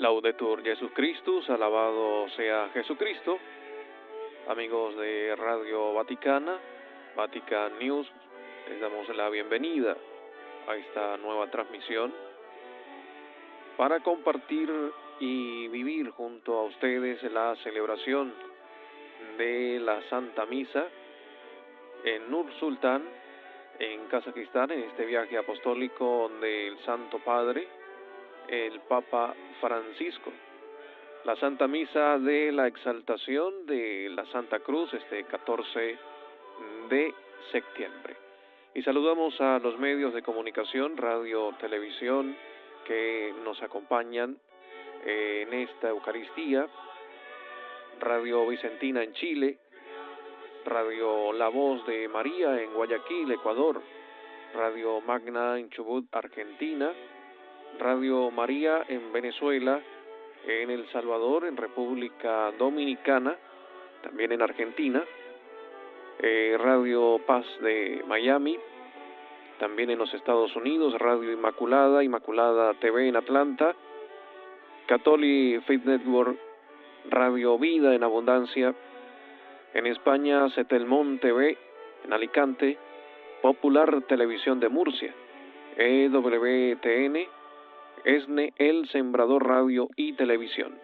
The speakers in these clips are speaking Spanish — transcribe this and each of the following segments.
Laudetur Jesus Christus, alabado sea Jesucristo. Amigos de Radio Vaticana, Vatican News, les damos la bienvenida a esta nueva transmisión para compartir y vivir junto a ustedes la celebración de la Santa Misa en Nur Sultán, en Kazajistán, en este viaje apostólico del Santo Padre, el Papa Francisco. La Santa Misa de la Exaltación de la Santa Cruz, este 14 de septiembre. Y saludamos a los medios de comunicación, radio, televisión, que nos acompañan en esta Eucaristía. Radio Vicentina en Chile, Radio La Voz de María en Guayaquil, Ecuador, Radio Magna en Chubut, Argentina, Radio María en Venezuela, en El Salvador, en República Dominicana, también en Argentina, Radio Paz de Miami, también en los Estados Unidos, Radio Inmaculada, Inmaculada TV en Atlanta, Catholic Faith Network, Radio Vida en Abundancia, en España, Setelmón TV en Alicante, Popular Televisión de Murcia, EWTN, ESNE, El Sembrador Radio y Televisión.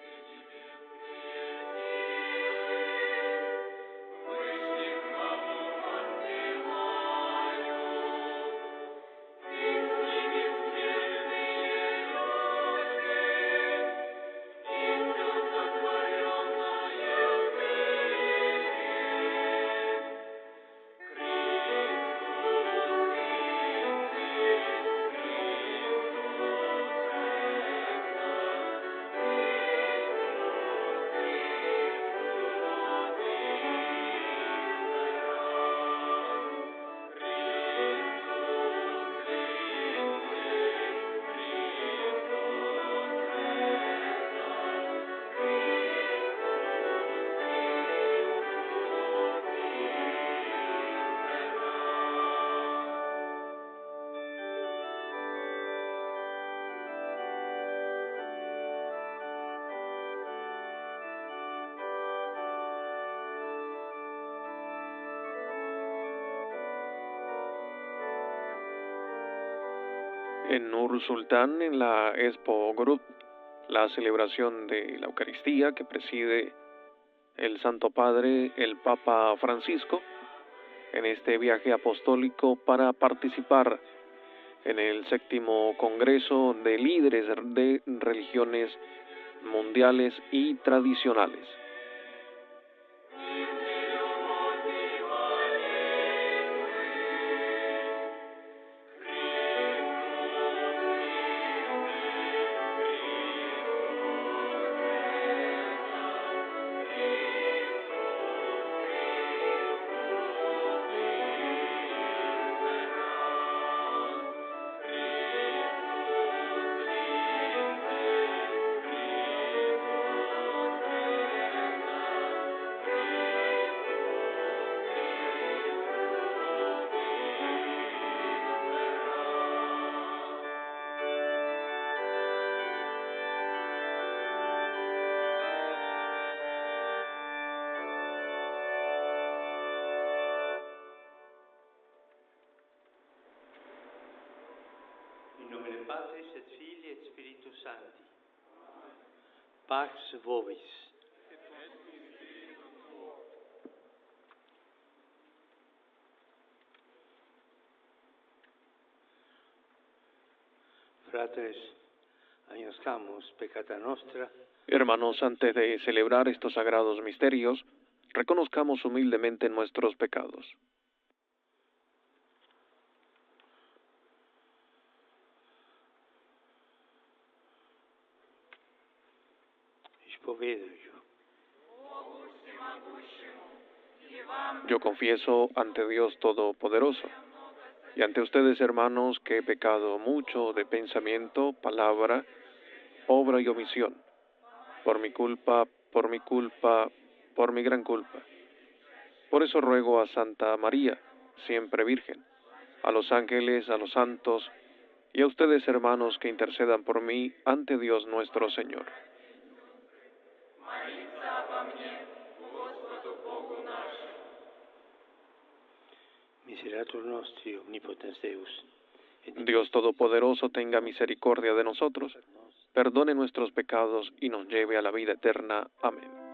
En Nur Sultán, en la Expo Group, la celebración de la Eucaristía que preside el Santo Padre, el Papa Francisco, en este viaje apostólico para participar en el 7º Congreso de Líderes de Religiones Mundiales y Tradicionales. Patris et Filii et Spiritus Sancti. Pax vobis. Fratres, agnoscamus peccata nostra. Hermanos, antes de celebrar estos sagrados misterios, reconozcamos humildemente nuestros pecados. Yo confieso ante Dios Todopoderoso y ante ustedes, hermanos, que he pecado mucho de pensamiento, palabra, obra y omisión, por mi culpa, por mi gran culpa. Por eso ruego a Santa María, siempre Virgen, a los ángeles, a los santos y a ustedes, hermanos, que intercedan por mí ante Dios nuestro Señor. Miserator nostri, omnipotens Deus, Dios Todopoderoso tenga misericordia de nosotros, perdone nuestros pecados y nos lleve a la vida eterna. Amén.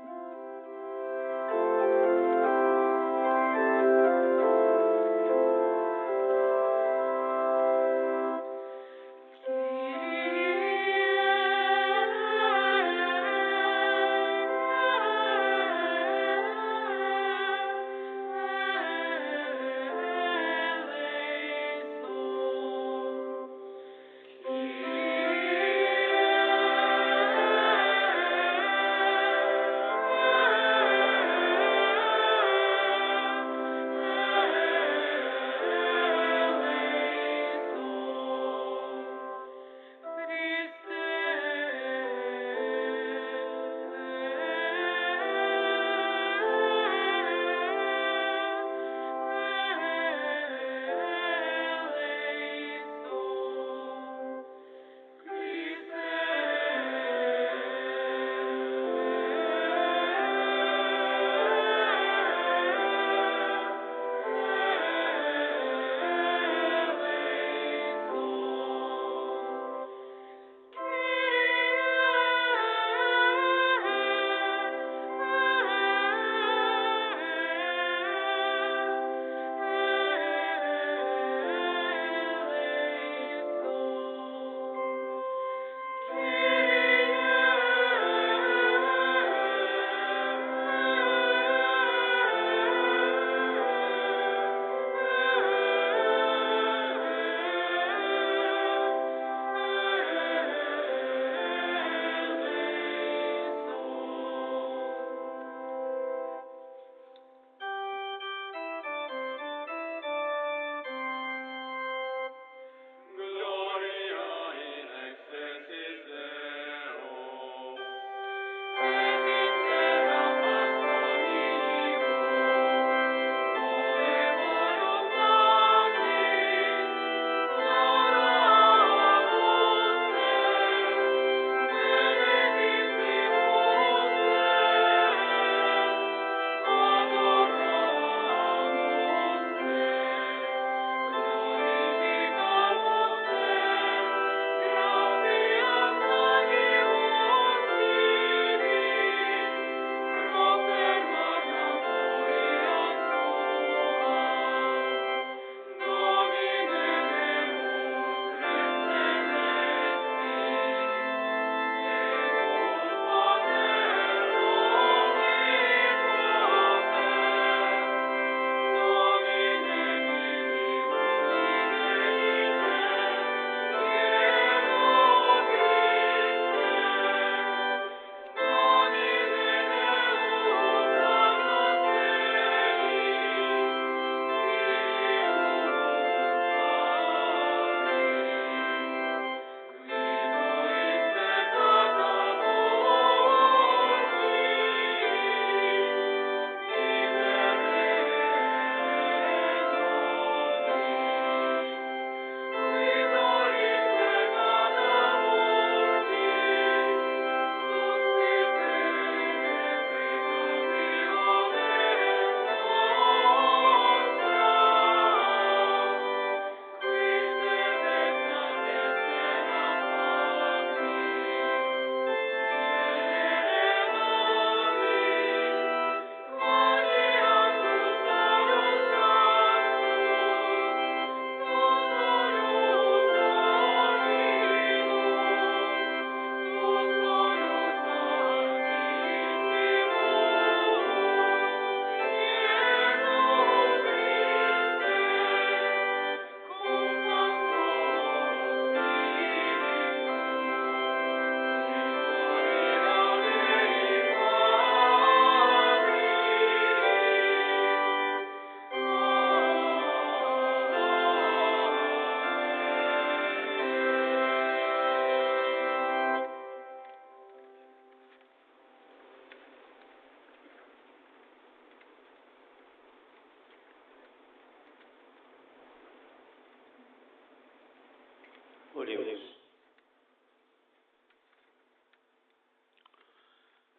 Oremos.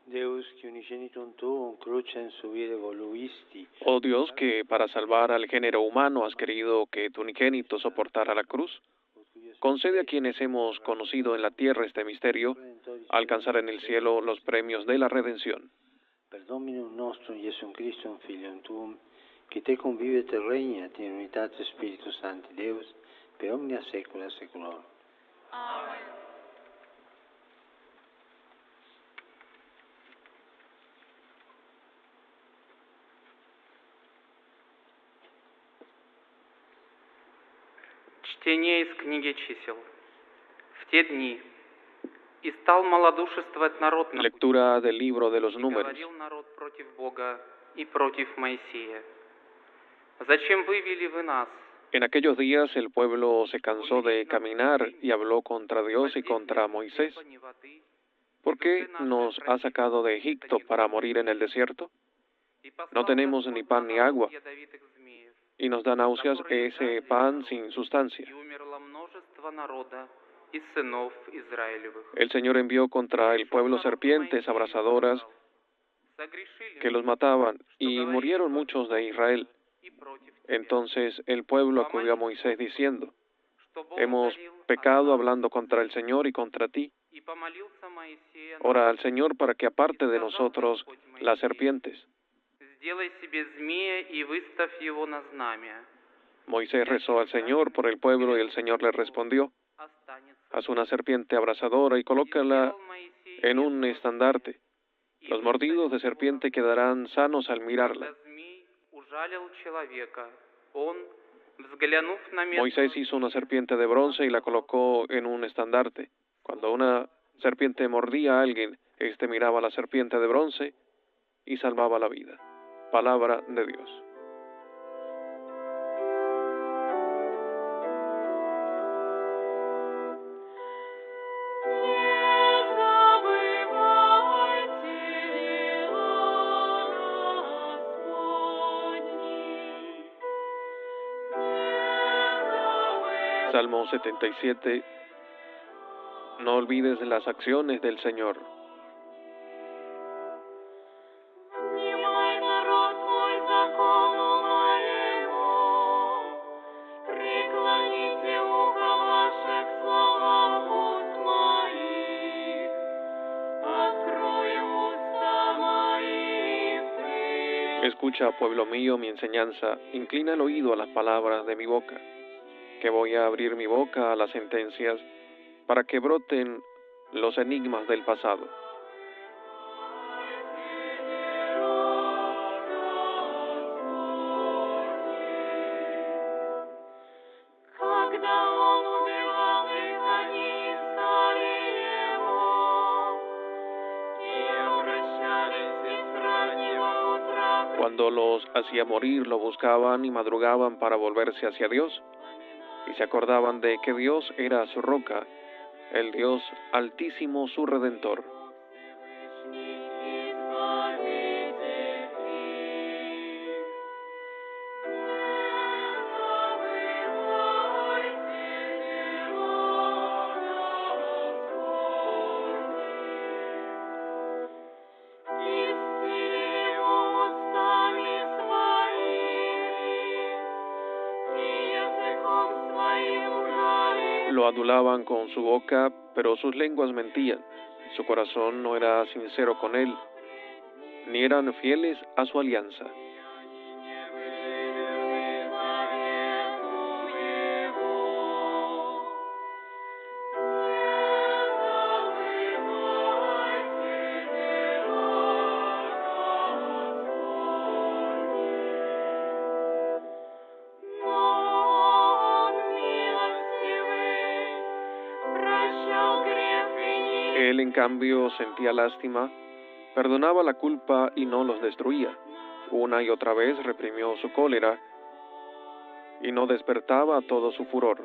Deus, que unigenitum tuum crucem subire voluisti, Oh Dios, que para salvar al género humano has querido que tu unigénito soportara la cruz, concede a quienes hemos conocido en la tierra este misterio, alcanzar en el cielo los premios de la redención. per Dominum nostrum Iesum Christum Filium tuum, qui te convivet et regnat in unitate Spiritus Sancti Deus, per omnia saecula saeculorum. Amen. Чтение из книги чисел. В те дни и стал малодушествовать народ на Lectura del libro de los и números. говорил народ против Бога и против Моисея. Зачем вывели вы нас? En aquellos días el pueblo se cansó de caminar y habló contra Dios y contra Moisés. ¿Por qué nos ha sacado de Egipto para morir en el desierto? No tenemos ni pan ni agua, y nos da náuseas ese pan sin sustancia. И умерло множество народа из сынов Израилевых. El Señor envió contra el pueblo serpientes abrasadoras Согрешили que los mataban, y murieron muchos de Israel. и против тебя. Entonces el pueblo acudió a Moisés diciendo: Что Бог hemos ударил от pecado нас, hablando contra el Señor y contra ti. и помолился Моисея, Ora al Señor para que aparte de nosotros las serpientes. сделай себе змея и выставь его на знамя. Moisés rezó al Señor por el pueblo y el Señor le respondió: Останется. haz una serpiente abrasadora y colócala Сделал Моисей en un estandarte. и Los mordidos de serpiente quedarán sanos al Когда mirarla. змей ужалил человека, он, взглянув на место, Moisés hizo una serpiente de bronce y la colocó en un estandarte. Cuando una serpiente mordía a alguien, éste miraba a la serpiente de bronce y salvaba la vida. Palabra de Dios. Salmo 77. No olvides las acciones del Señor. Внимай, народ мой, закону моему, преклоните ухо ваше к словам уст моих, открою уста мои пред. Escucha, pueblo mío, mi enseñanza, inclina el oído a las palabras de mi boca, que voy a abrir mi boca a las sentencias, para que broten los enigmas del pasado. Когда он убивал их, они искали его, и обращались из раннего утра. Cuando los hacía morir, lo buscaban y madrugaban para volverse hacia Dios, y se acordaban de que Dios era su roca, el Dios altísimo, su Redentor. Lo adulaban con su boca, pero sus lenguas mentían. Su corazón no era sincero con él, ni eran fieles a su alianza. Él, en cambio, sentía lástima, perdonaba la culpa y no los destruía. Una y otra vez reprimió su cólera y no despertaba todo su furor.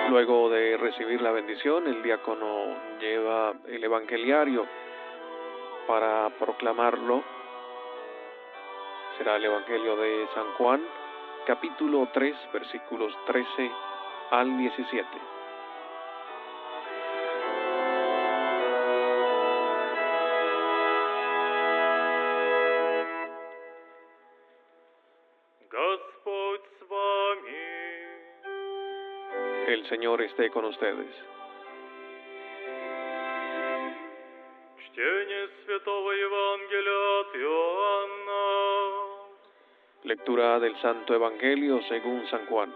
Luego de recibir la bendición, el diácono lleva el evangeliario para proclamarlo. Será el Evangelio de San Juan, capítulo 3, versículos 13 al 17. Господь с вами. El Señor esté con ustedes. Чтение Святого Евангелия от Иоанна. Lectura del Santo Evangelio según San Juan.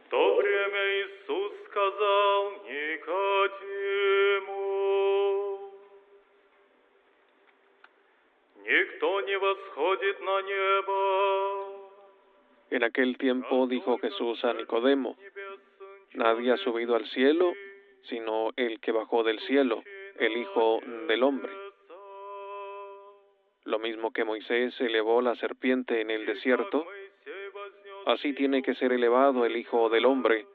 В то время Иисус сказал Никодиму: «Никто не восходит на небо». En aquel tiempo dijo Jesús a Nicodemo: Nadie ha subido al cielo, sino el que bajó del cielo, el Hijo del Hombre. Lo mismo que Moisés elevó la serpiente en el desierto, así tiene que ser elevado el Hijo del Hombre,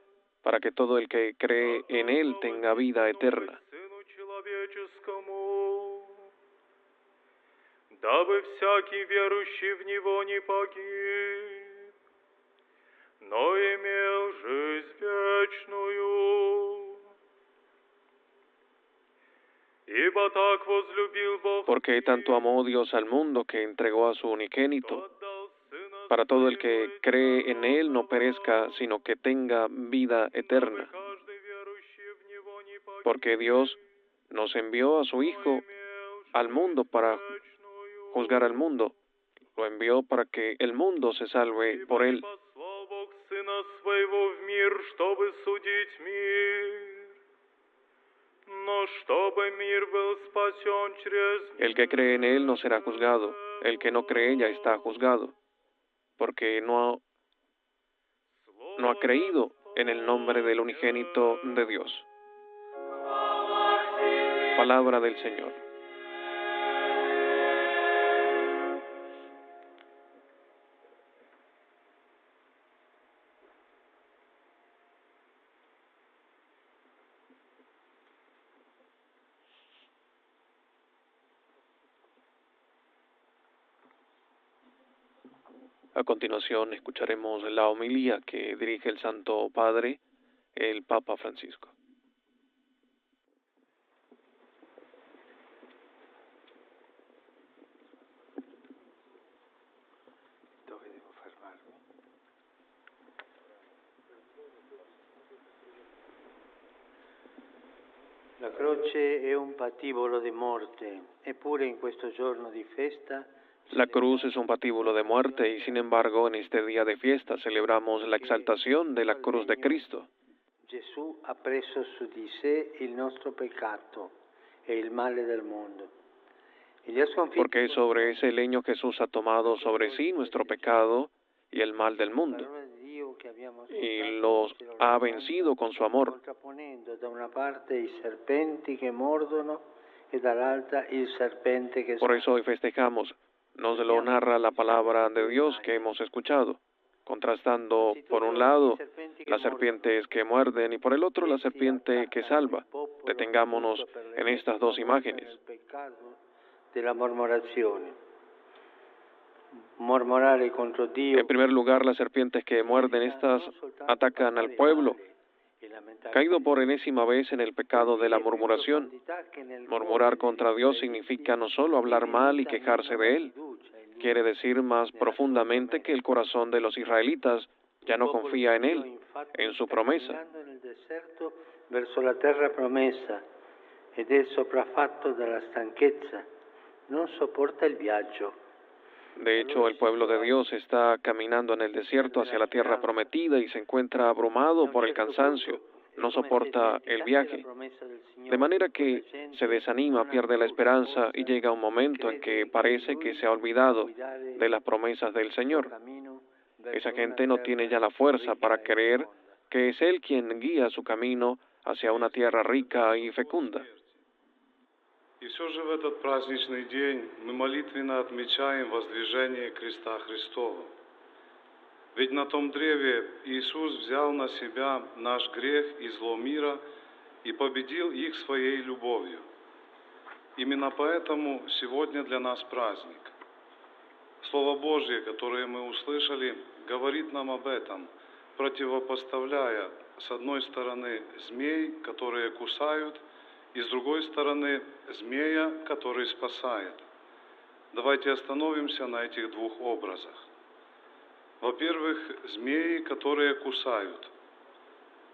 para que todo el que cree en él tenga vida eterna. Дабы всякий верующий в Него не погиб, но имел жизнь вечную. Ибо так возлюбил Бог, Porque tanto amó Dios al mundo que entregó a su unigénito, para todo el que cree en él no perezca, sino que tenga vida eterna. Porque Dios nos envió a su Hijo al mundo para juzgar al mundo, lo envió para que el mundo se salve por él. El que cree en él no será juzgado, el que no cree ya está juzgado, porque no ha creído en el nombre del unigénito de Dios. Palabra del Señor. A continuación escucharemos la homilía que dirige el Santo Padre, el Papa Francisco. Dove devo fermarmi? La croce è un patibolo di morte, eppure in questo giorno di festa La cruz es un patíbulo de muerte y sin embargo en este día de fiesta celebramos la exaltación de la cruz de Cristo. Gesù ha preso su di sé il nostro peccato e il male del mondo. E li ha sconfitti Porque sobre ese leño Jesús ha tomado sobre sí nuestro pecado y el mal del mundo, y los ha vencido con su amor. contrapponendo da una parte i serpenti che mordono e dall'altra il serpente che Por eso hoy festejamos, nos lo narra la palabra de Dios que hemos escuchado, contrastando por un lado las serpientes que muerden y por el otro la serpiente que salva. Detengámonos en estas dos imágenes. de la mormorazione. Mormorare contro Dio. En primer lugar, las serpientes que muerden estas atacan al pueblo, caído por enésima vez en el pecado de la murmuración. Murmurar contra Dios significa no solo hablar mal y quejarse de Él, quiere decir más profundamente que el corazón de los israelitas ya no confía en Él, en su promesa. Verso la terra promessa ed è sopraffatto dalla stanchezza, non sopporta il viaggio. De hecho, el pueblo de Dios está caminando en el desierto hacia la tierra prometida y se encuentra abrumado por el cansancio, no soporta el viaje. De manera que se desanima, pierde la esperanza y llega un momento en que parece que se ha olvidado de las promesas del Señor. Esa gente no tiene ya la fuerza para creer que es Él quien guía su camino hacia una tierra rica y fecunda. И все же в этот праздничный день мы молитвенно отмечаем воздвижение креста Христова. Ведь на том древе Иисус взял на себя наш грех и зло мира и победил их своей любовью. Именно поэтому сегодня для нас праздник. Слово Божье, которое мы услышали, говорит нам об этом, противопоставляя с одной стороны змей, которые кусают, и с другой стороны змея, который спасает. Давайте остановимся на этих двух образах. Во-первых, змеи, которые кусают.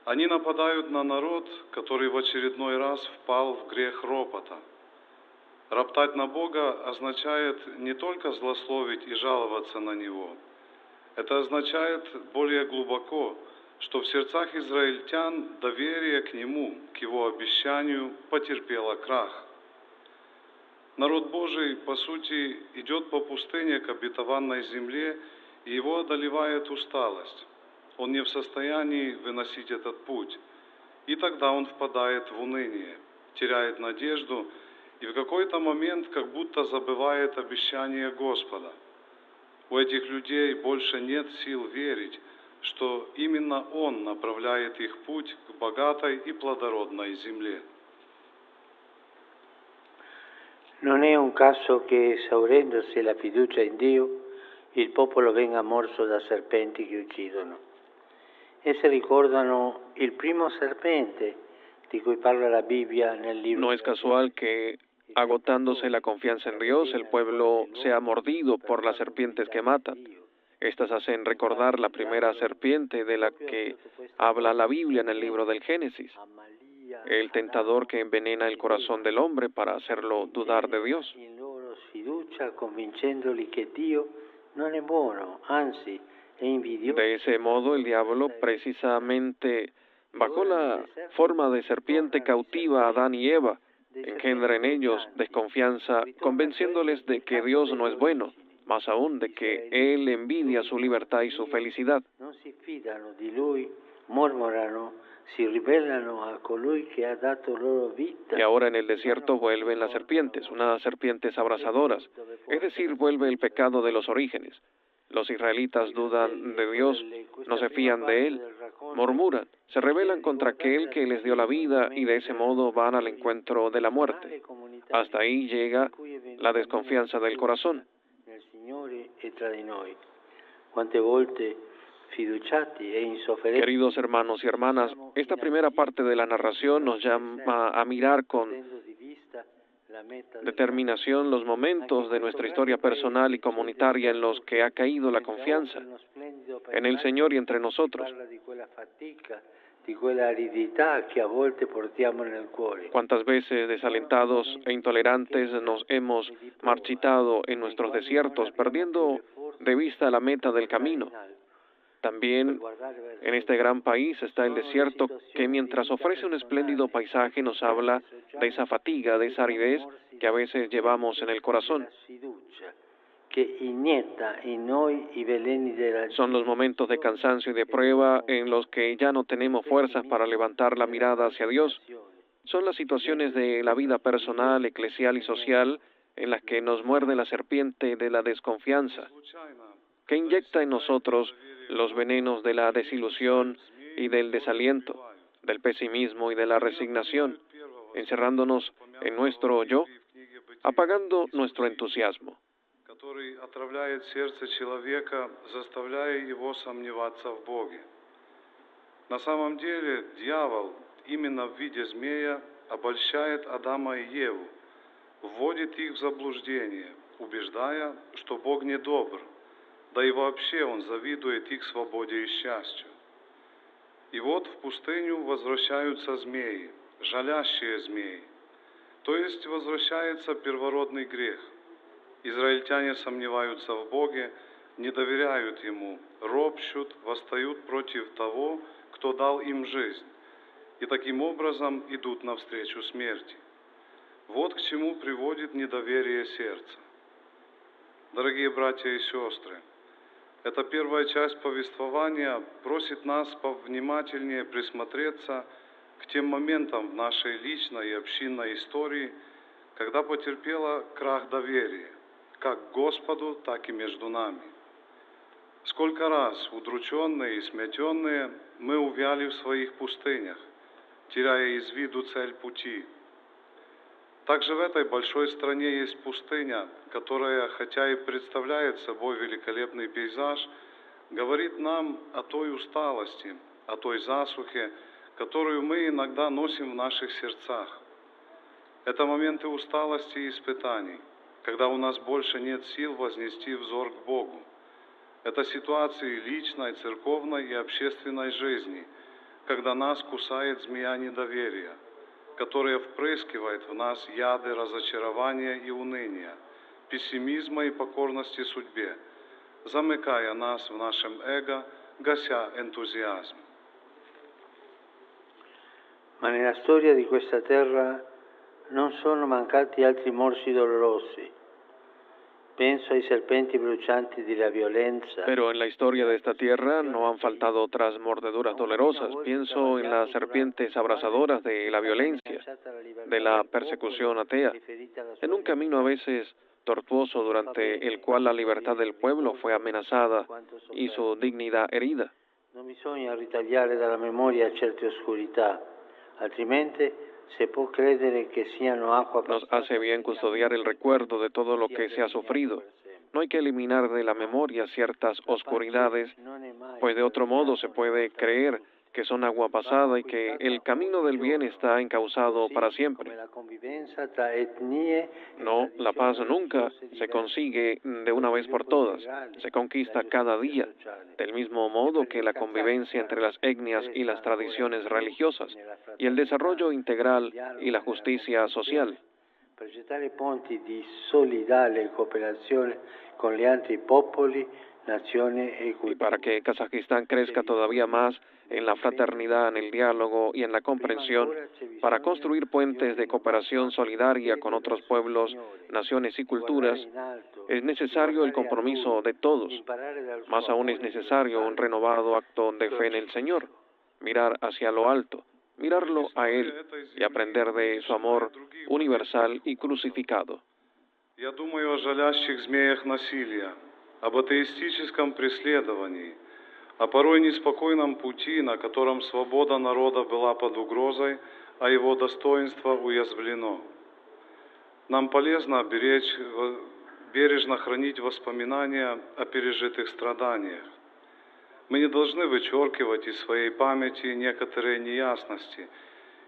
Они нападают на народ, который в очередной раз впал в грех ропота. Роптать на Бога означает не только злословить и жаловаться на Него. Это означает более глубоко, что в сердцах израильтян доверие к Нему, к Его обещанию, потерпело крах. Народ Божий, по сути, идет по пустыне к обетованной земле, и его одолевает усталость. Он не в состоянии выносить этот путь, и тогда он впадает в уныние, теряет надежду и в какой-то момент как будто забывает обещание Господа. У этих людей больше нет сил верить, что именно Он направляет их путь к богатой и плодородной земле. Non è un caso che esaurendosi la fiducia in Dio, il popolo venga morso da serpenti che uccidono. Esse ricordano il primo serpente di cui parla la Bibbia nel libro. No es casual que, agotándose la confianza en Dios, el pueblo sea mordido por las serpientes que matan. Estas hacen recordar la primera serpiente de la que habla la Biblia en el libro del Génesis, el tentador que envenena el corazón del hombre para hacerlo dudar de Dios. In loro sfiducia, convincendoli che Dio non è buono, anzi è invidioso. De ese modo, el diablo, precisamente bajo la forma de serpiente, cautiva a Adán y Eva, engendra en ellos desconfianza, convenciéndoles de que Dios no es bueno, más aún de que Él envidia su libertad y su felicidad. Non si fidano di Lui, mormorano, si ribellano a colui che ha dato loro vita. Y ahora en el desierto vuelven las serpientes, unas serpientes abrasadoras, es decir, vuelve el pecado de los orígenes. Los israelitas dudan de Dios, no se fían de Él, murmuran, se rebelan contra aquel que les dio la vida y de ese modo van al encuentro de la muerte. Hasta ahí llega la desconfianza del corazón. Nel Signore e tra di noi. Quante volte fiduciati e insofferenti. Queridos hermanos y hermanas, esta primera parte de la narración nos llama a mirar con determinación los momentos de nuestra historia personal y comunitaria en los que ha caído la confianza en el Señor y entre nosotros. Cuántas veces desalentados e intolerantes nos hemos marchitado en nuestros desiertos, perdiendo de vista la meta del camino. También en este gran país está el desierto que mientras ofrece un espléndido paisaje nos habla de esa fatiga, de esa aridez que a veces llevamos en el corazón. Son los momentos de cansancio y de prueba en los que ya no tenemos fuerzas para levantar la mirada hacia Dios. Son las situaciones de la vida personal, eclesial y social en las que nos muerde la serpiente de la desconfianza, que inyecta en nosotros los venenos de la desilusión y del desaliento, del pesimismo y de la resignación, encerrándonos en nuestro yo, apagando nuestro entusiasmo. Который отравляет сердце человека, заставляя его сомневаться в Боге. На самом деле, дьявол именно в виде змея обольщает Адама и Еву, вводит их в заблуждение, убеждая, что Бог недобр, да и вообще Он завидует их свободе и счастью. И вот в пустыню возвращаются змеи, жалящие змеи, то есть возвращается первородный грех. Израильтяне сомневаются в Боге, не доверяют Ему, ропщут, восстают против того, кто дал им жизнь, и таким образом идут навстречу смерти. Вот к чему приводит недоверие сердца. Дорогие братья и сестры, Эта первая часть повествования просит нас повнимательнее присмотреться к тем моментам в нашей личной и общинной истории, когда потерпела крах доверия, как к Господу, так и между нами. Сколько раз, удрученные и сметенные, мы увяли в своих пустынях, теряя из виду цель пути. Также в этой большой стране есть пустыня, которая, хотя и представляет собой великолепный пейзаж, говорит нам о той усталости, о той засухе, которую мы иногда носим в наших сердцах. Это моменты усталости и испытаний, когда у нас больше нет сил вознести взор к Богу. Это ситуации личной, церковной и общественной жизни, когда нас кусает змея недоверия, которая впрыскивает в нас яды разочарования и уныния, пессимизма и покорности судьбе, замыкая нас в нашем эго, гася энтузиазм. Ma nella storia di questa terra non sono mancati altri morsi dolorosi. Penso ai serpenti brucianti di la violencia. Pero en la historia de esta tierra no han faltado otras mordeduras dolorosas. Pienso en las serpientes abrasadoras de la violencia, de la persecución atea, en un camino a veces tortuoso durante el cual la libertad del pueblo fue amenazada y su dignidad herida. Non bisogna ritagliare dalla memoria certe oscurità, altrimenti se può credere que siano agua. Nos hace bien custodiar el recuerdo de todo lo que se ha sufrido. No hay que eliminar de la memoria ciertas oscuridades, pues de otro modo se puede creer que son agua pasada y que el camino del bien está encauzado para siempre. No, la paz nunca se consigue de una vez por todas, se conquista cada día, del mismo modo que la convivencia entre las etnias y las tradiciones religiosas, y el desarrollo integral y la justicia social. Progettare ponti di solidale cooperazione con gli altri popoli, nazioni e culture. Y para que Kazajistán crezca todavía más en la fraternidad, en el diálogo y en la comprensión, para construir puentes de cooperación solidaria con otros pueblos, naciones y culturas, es necesario el compromiso de todos. Más aún es necesario un renovado acto de fe en el Señor, mirar hacia lo alto, mirarlo a Él y aprender de su amor universal y crucificado. Я думаю о жалящих змеях насилия, об атеистическом преследовании, о порой неспокойном пути, на котором свобода народа была под угрозой, а его достоинство уязвлено. Нам полезно бережно хранить воспоминания о пережитых страданиях. Мы не должны вычеркивать из своей памяти некоторые неясности,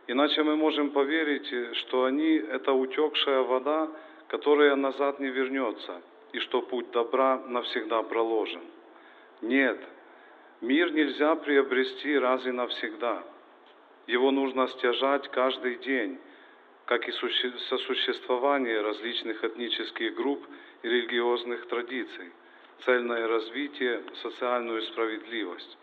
иначе мы можем поверить, что они – это утекшая вода, которая назад не вернется, и что путь добра навсегда проложен. Нет, мир нельзя приобрести раз и навсегда. Его нужно стяжать каждый день, как и сосуществование различных этнических групп и религиозных традиций, цельное развитие, социальную справедливость.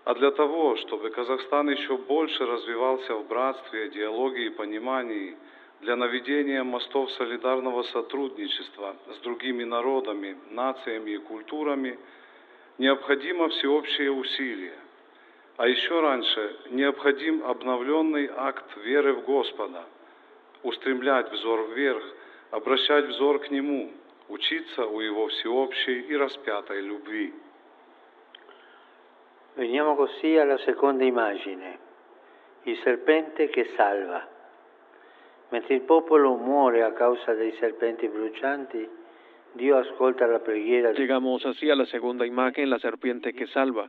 А для того, чтобы Казахстан еще больше развивался в братстве, диалоге и понимании, для наведения мостов солидарного сотрудничества с другими народами, нациями и культурами, необходимо всеобщее усилие. А еще раньше необходим обновленный акт веры в Господа, устремлять взор вверх, обращать взор к Нему, учиться у Его всеобщей и распятой любви. Veniamo così alla seconda immagine, il serpente che salva. Mentre il popolo muore a causa dei serpenti brucianti, Dio ascolta la preghiera. Llegamos así a la segunda imagen, la serpiente que salva.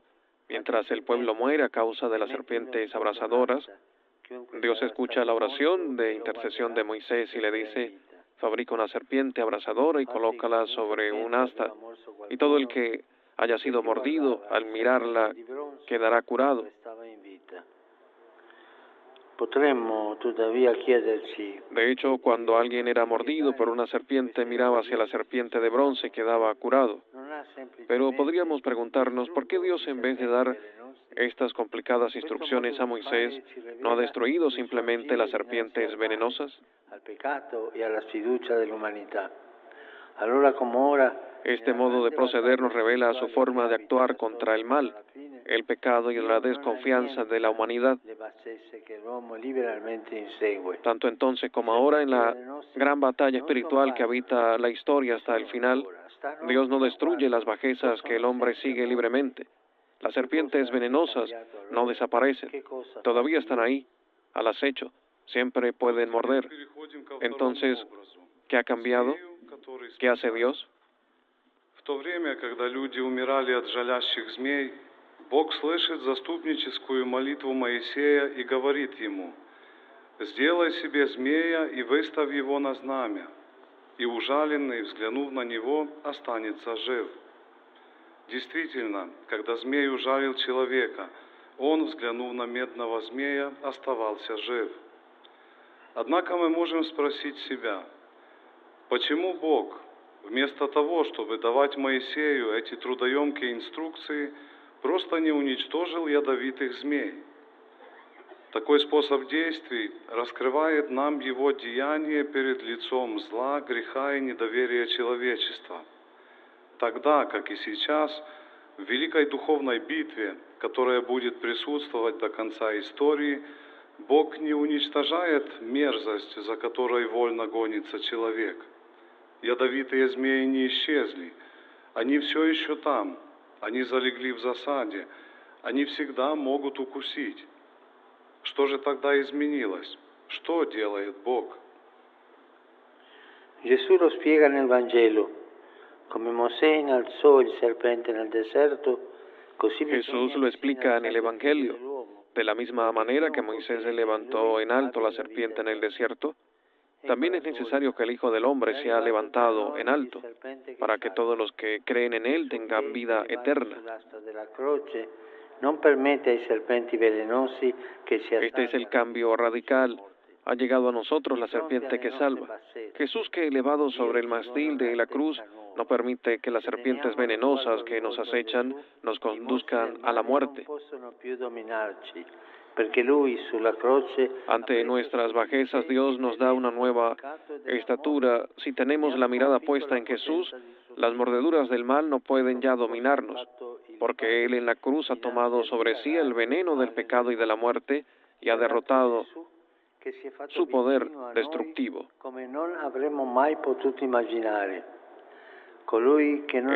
Mientras el pueblo muere a causa de las serpientes abrasadoras, Dios escucha la oración de intercesión de Moisés y le dice: fabrica una serpiente abrasadora y colócala sobre un asta, y todo el que haya sido mordido al mirarla quedará curado. Potremmo tuttavia chiederci: de hecho, cuando alguien era mordido por una serpiente, miraba hacia la serpiente de bronce y quedaba curado. Pero podríamos preguntarnos, ¿por qué Dios, en vez de dar estas complicadas instrucciones a Moisés, no ha destruido simplemente las serpientes venenosas? Al peccato e alla sfiducia dell'umanità. Allora come ora, Este modo de proceder nos revela su forma de actuar contra el mal, el pecado y la desconfianza de la humanidad. Tanto entonces como ahora, en la gran batalla espiritual que habita la historia hasta el final, Dios no destruye las bajezas que el hombre sigue libremente. Las serpientes venenosas no desaparecen, todavía están ahí, al acecho, siempre pueden morder. Entonces, ¿qué ha cambiado? ¿Qué hace Dios? В то время, когда люди умирали от жалящих змей, Бог слышит заступническую молитву Моисея и говорит ему: «Сделай себе змея и выставь его на знамя, и ужаленный, взглянув на него, останется жив». Действительно, когда змей ужалил человека, он, взглянув на медного змея, оставался жив. Однако мы можем спросить себя, почему Бог, вместо того, чтобы давать Моисею эти трудоемкие инструкции, просто не уничтожил ядовитых змей? Такой способ действий раскрывает нам его деяние перед лицом зла, греха и недоверия человечества. Тогда, как и сейчас, в великой духовной битве, которая будет присутствовать до конца истории, Бог не уничтожает мерзость, за которой вольно гонится человек. Ядовитые змеи не исчезли, они все еще там, они залегли в засаде, они всегда могут укусить. Что же тогда изменилось? Что делает Бог? Gesù lo spiega nel Vangelo, come Mosè innalzò il serpente nel deserto, così Jesús lo explica en el Evangelio. De la misma manera que Moisés levantó en alto la serpiente en el desierto, también es necesario que el Hijo del Hombre sea levantado en alto, para que todos los que creen en Él tengan vida eterna. Este es el cambio radical. Ha llegado a nosotros la serpiente que salva. Jesús, que elevado sobre el mástil de la cruz, no permite que las serpientes venenosas que nos acechan nos conduzcan a la muerte. Ante nuestras bajezas, Dios nos da una nueva estatura. Si tenemos la mirada puesta en Jesús, las mordeduras del mal no pueden ya dominarnos, porque Él en la cruz ha tomado sobre sí el veneno del pecado y de la muerte y ha derrotado su poder destructivo.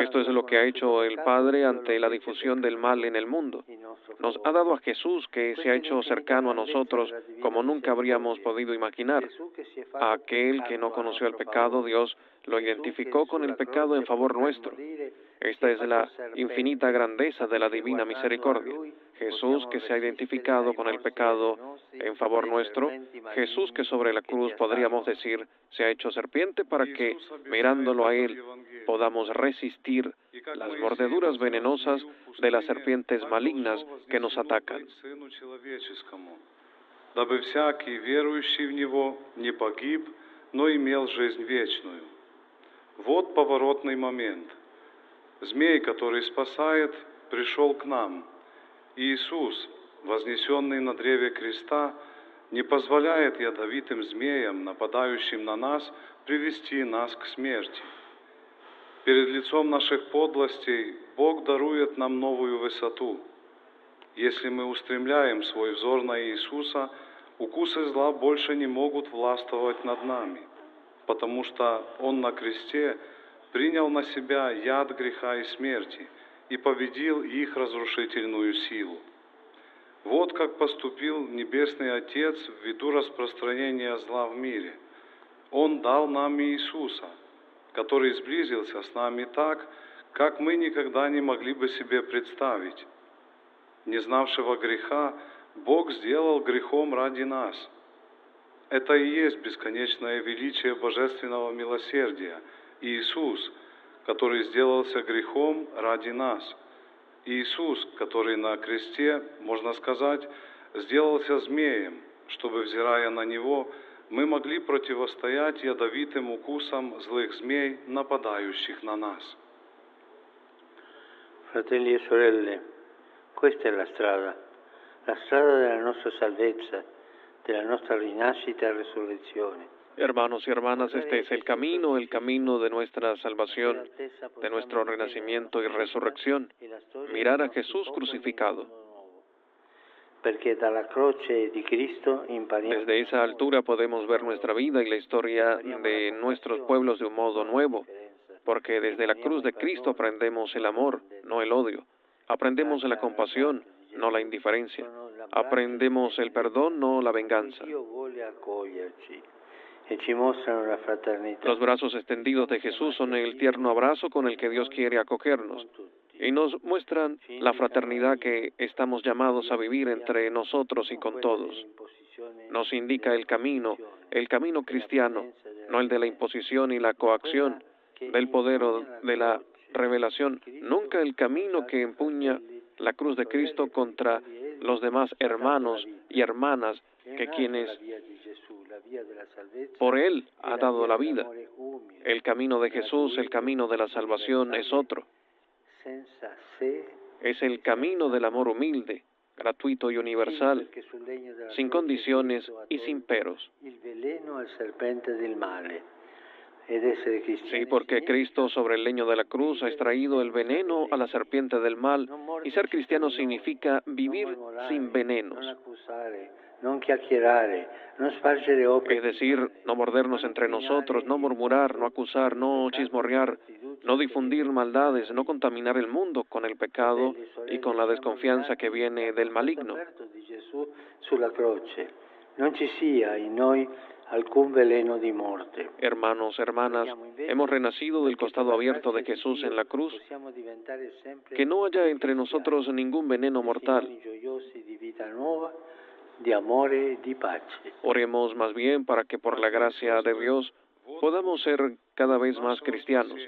Esto es lo que ha hecho el Padre ante la difusión del mal en el mundo. Nos ha dado a Jesús, que se ha hecho cercano a nosotros como nunca habríamos podido imaginar. A aquel que no conoció el pecado, Dios lo identificó con el pecado en favor nuestro. Esta es la infinita grandeza de la divina misericordia. Jesús, que se ha identificado con el pecado en favor nuestro, Jesús, que sobre la cruz, podríamos decir, se ha hecho serpiente para que, mirándolo a Él, podamos resistir las mordeduras venenosas de las serpientes malignas que nos atacan. Дабы всякий, верующий в Него, не погиб, но имел жизнь вечную. Вот поворотный момент. Змей, который спасает, пришел к нам. Иисус, вознесенный на древе креста, не позволяет ядовитым змеям, нападающим на нас, привести нас к смерти. Перед лицом наших подлостей Бог дарует нам новую высоту. Если мы устремляем свой взор на Иисуса, укусы зла больше не могут властвовать над нами, потому что Он на кресте принял на себя яд греха и смерти и победил их разрушительную силу. Вот как поступил Небесный Отец ввиду распространения зла в мире. Он дал нам Иисуса, который сблизился с нами так, как мы никогда не могли бы себе представить. Не знавшего греха Бог сделал грехом ради нас. Это и есть бесконечное величие божественного милосердия, Иисус, который сделался грехом ради нас. Иисус, который на кресте, можно сказать, сделался змеем, чтобы, взирая на Него, мы могли противостоять ядовитым укусам злых змей, нападающих на нас. Fratelli e sorelle, questa è la strada della nostra salvezza, della nostra rinascita e resurrezione. Hermanos y hermanas, este es el camino de nuestra salvación, de nuestro renacimiento y resurrección. Mirar a Jesús crucificado. Desde esa altura podemos ver nuestra vida y la historia de nuestros pueblos de un modo nuevo, porque desde la cruz de Cristo aprendemos el amor, no el odio. Aprendemos la compasión, no la indiferencia. Aprendemos el perdón, no la venganza. Los brazos extendidos de Jesús son el tierno abrazo con el que Dios quiere acogernos y nos muestran la fraternidad que estamos llamados a vivir entre nosotros y con todos. Nos indica el camino cristiano, no el de la imposición y la coacción, del poder o de la revelación, nunca el camino que empuña la cruz de Cristo contra los demás hermanos y hermanas que quienes por Él ha dado la vida. El camino de Jesús, el camino de la salvación es otro. Es el camino del amor humilde, gratuito y universal, sin condiciones y sin peros. Sí, porque Cristo sobre el leño de la cruz ha extraído el veneno a la serpiente del mal, y ser cristiano significa vivir sin venenos. Es decir, no mordernos entre nosotros, no murmurar, no acusar, no chismorrear, no difundir maldades, no contaminar el mundo con el pecado y con la desconfianza que viene del maligno. Hermanos, hermanas, hemos renacido del costado abierto de Jesús en la cruz. Que no haya entre nosotros ningún veneno mortal. Oremos más bien para que por la gracia de Dios podamos ser cada vez más cristianos,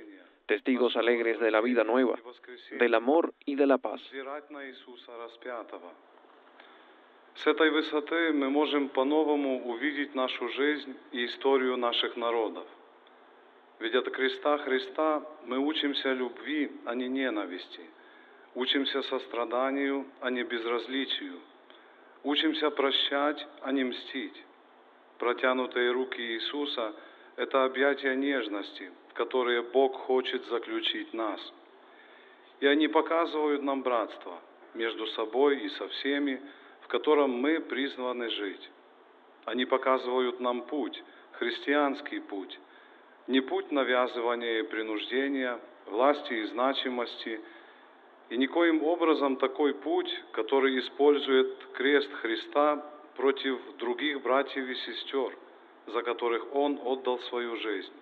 testigos alegres de la vida nueva, del amor y de la paz. С этой высоты мы можем по-новому увидеть нашу жизнь и историю наших народов. Ведь от креста Христа мы учимся любви, а не ненависти, учимся состраданию, а не безразличию, учимся прощать, а не мстить. Протянутые руки Иисуса – это объятия нежности, в которые Бог хочет заключить нас. И они показывают нам братство между собой и со всеми, в котором мы призваны жить. Они показывают нам путь, христианский путь, не путь навязывания и принуждения, власти и значимости, и никоим образом такой путь, который использует крест Христа против других братьев и сестер, за которых Он отдал свою жизнь.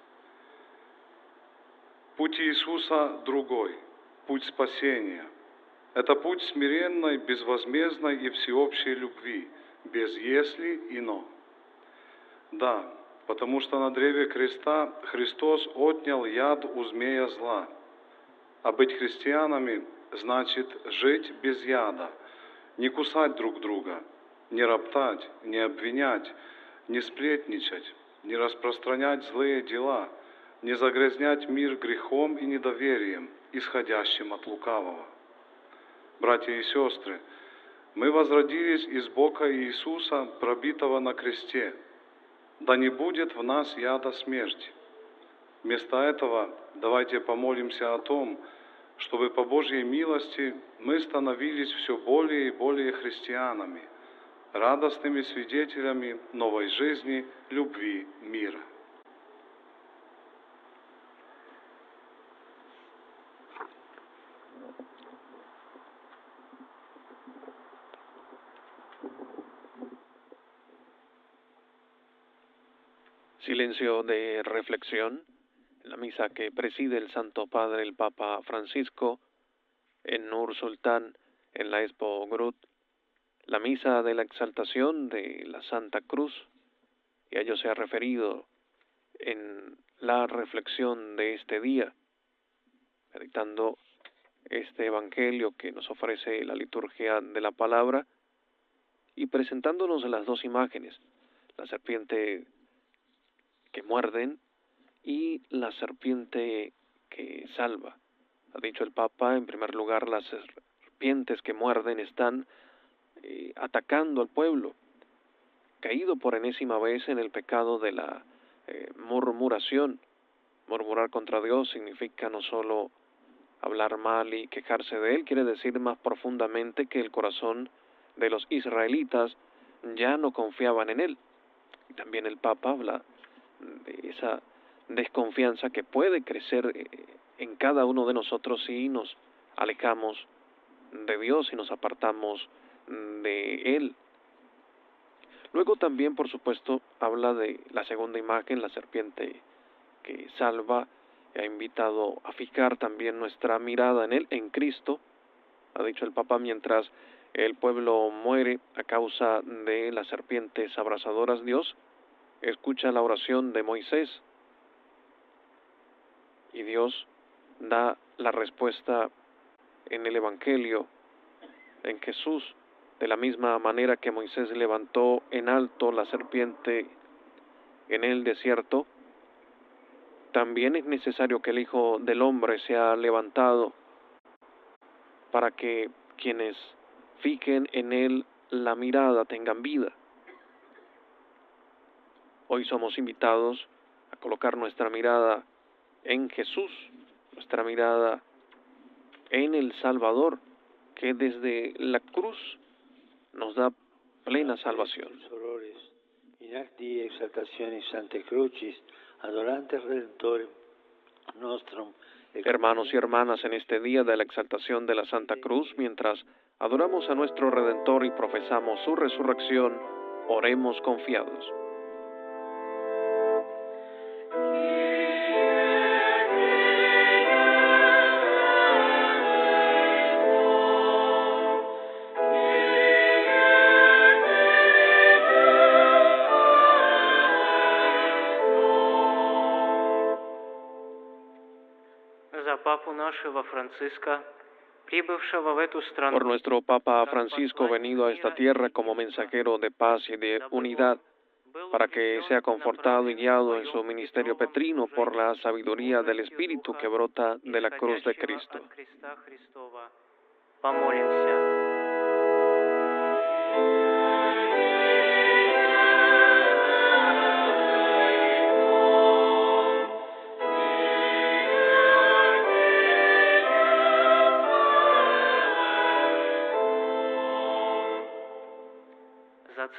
Путь Иисуса другой, путь спасения. Это путь смиренной, безвозмездной и всеобщей любви, без «если» и «но». Да, потому что на древе креста Христос отнял яд у змея зла. А быть христианами значит жить без яда, не кусать друг друга, не роптать, не обвинять, не сплетничать, не распространять злые дела, не загрязнять мир грехом и недоверием, исходящим от лукавого. Братья и сестры, мы возродились из бока Иисуса, пробитого на кресте. Да не будет в нас яда смерти. Вместо этого давайте помолимся о том, чтобы по Божьей милости мы становились все более и более христианами, радостными свидетелями новой жизни, любви, мира. Silencio de reflexión, la misa que preside el Santo Padre, el Papa Francisco, en Nur Sultán, en la Expo Grut, la misa de la exaltación de la Santa Cruz, y a ello se ha referido en la reflexión de este día, meditando este Evangelio que nos ofrece la liturgia de la palabra, y presentándonos las dos imágenes, la serpiente que muerden y la serpiente que salva. Ha dicho el Papa, en primer lugar, las serpientes que muerden están atacando al pueblo, caído por enésima vez en el pecado de la murmuración. Murmurar contra Dios significa no solo hablar mal y quejarse de Él, quiere decir más profundamente que el corazón de los israelitas ya no confiaban en Él. Y también el Papa habla de esa desconfianza que puede crecer en cada uno de nosotros si nos alejamos de Dios y nos apartamos de Él. Luego también, por supuesto, habla de la segunda imagen, la serpiente que salva. Ha invitado a fijar también nuestra mirada en Él, en Cristo. Ha dicho el Papa, mientras el pueblo muere a causa de las serpientes abrasadoras, Dios escucha la oración de Moisés y Dios da la respuesta en el Evangelio, en Jesús, de la misma manera que Moisés levantó en alto la serpiente en el desierto. También es necesario que el Hijo del Hombre sea levantado para que quienes fijen en Él la mirada tengan vida. Hoy somos invitados a colocar nuestra mirada en Jesús, nuestra mirada en el Salvador, que desde la cruz nos da plena salvación. In acti exaltationis Sanctae Crucis, adorante Redentore nostrum. Hermanos y hermanas, en este día de la exaltación de la Santa Cruz, mientras adoramos a nuestro Redentor y profesamos su resurrección, oremos confiados. Por nuestro Papa Francisco, venido a esta tierra como mensajero de paz y de unidad, para que sea confortado y guiado en su ministerio petrino por la sabiduría del Espíritu que brota de la cruz de Cristo.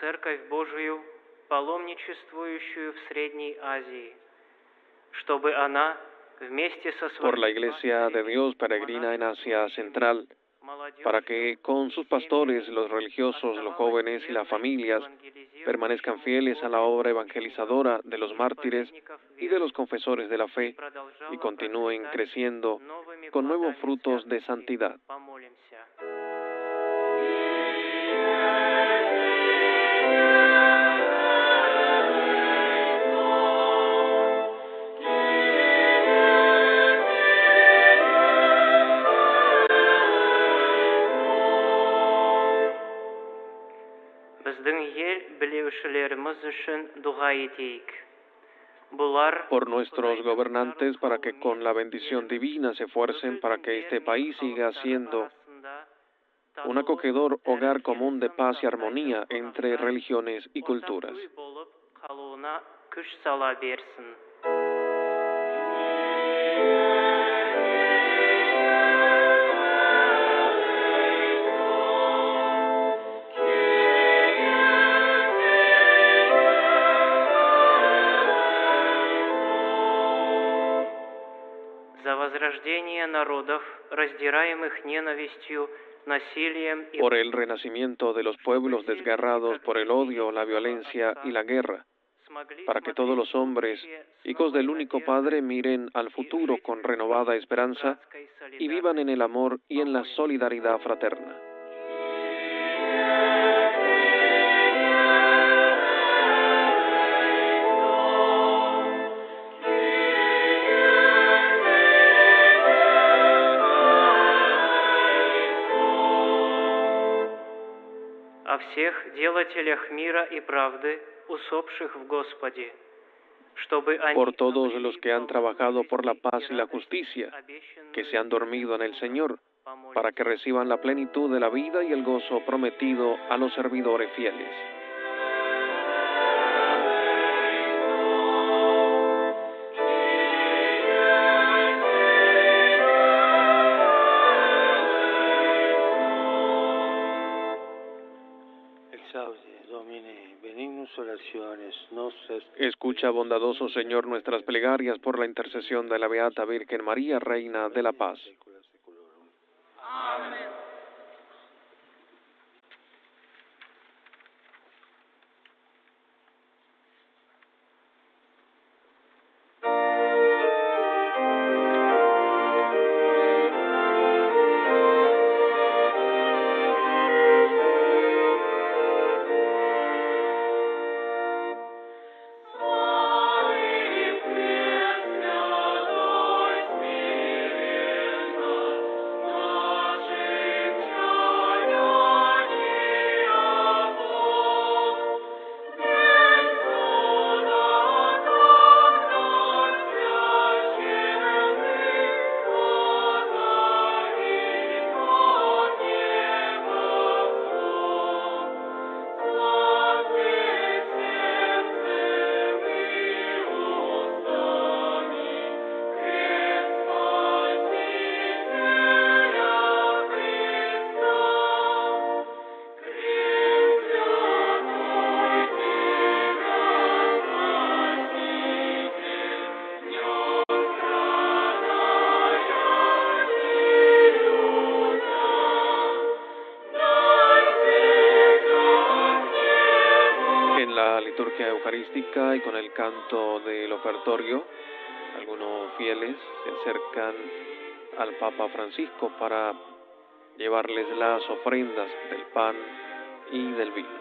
Церковь Божию, паломничествующую в Средней Азии, чтобы она вместе со своими... Por la Iglesia de Dios peregrina en Asia Central, para que con sus pastores, los religiosos, los jóvenes y las familias permanezcan fieles a la obra evangelizadora de los mártires y de los confesores de la fe y continúen creciendo con nuevos frutos de santidad. Por nuestros gobernantes, para que con la bendición divina se esfuercen para que este país siga siendo un acogedor hogar común de paz y armonía entre religiones y culturas. Por el renacimiento de los pueblos desgarrados por el odio, la violencia y la guerra, para que todos los hombres, hijos del único Padre, miren al futuro con renovada esperanza y vivan en el amor y en la solidaridad fraterna. Por todos los que han trabajado por la paz y la justicia, que se han dormido en el Señor, para que reciban la plenitud de la vida y el gozo prometido a los servidores fieles. oraciones nuestras. Escucha, bondadoso Señor, nuestras plegarias por la intercesión de la Beata Virgen María, Reina de la Paz. Amén. Eucarística y con el canto del ofertorio, algunos fieles se acercan al Papa Francisco para llevarles las ofrendas del pan y del vino.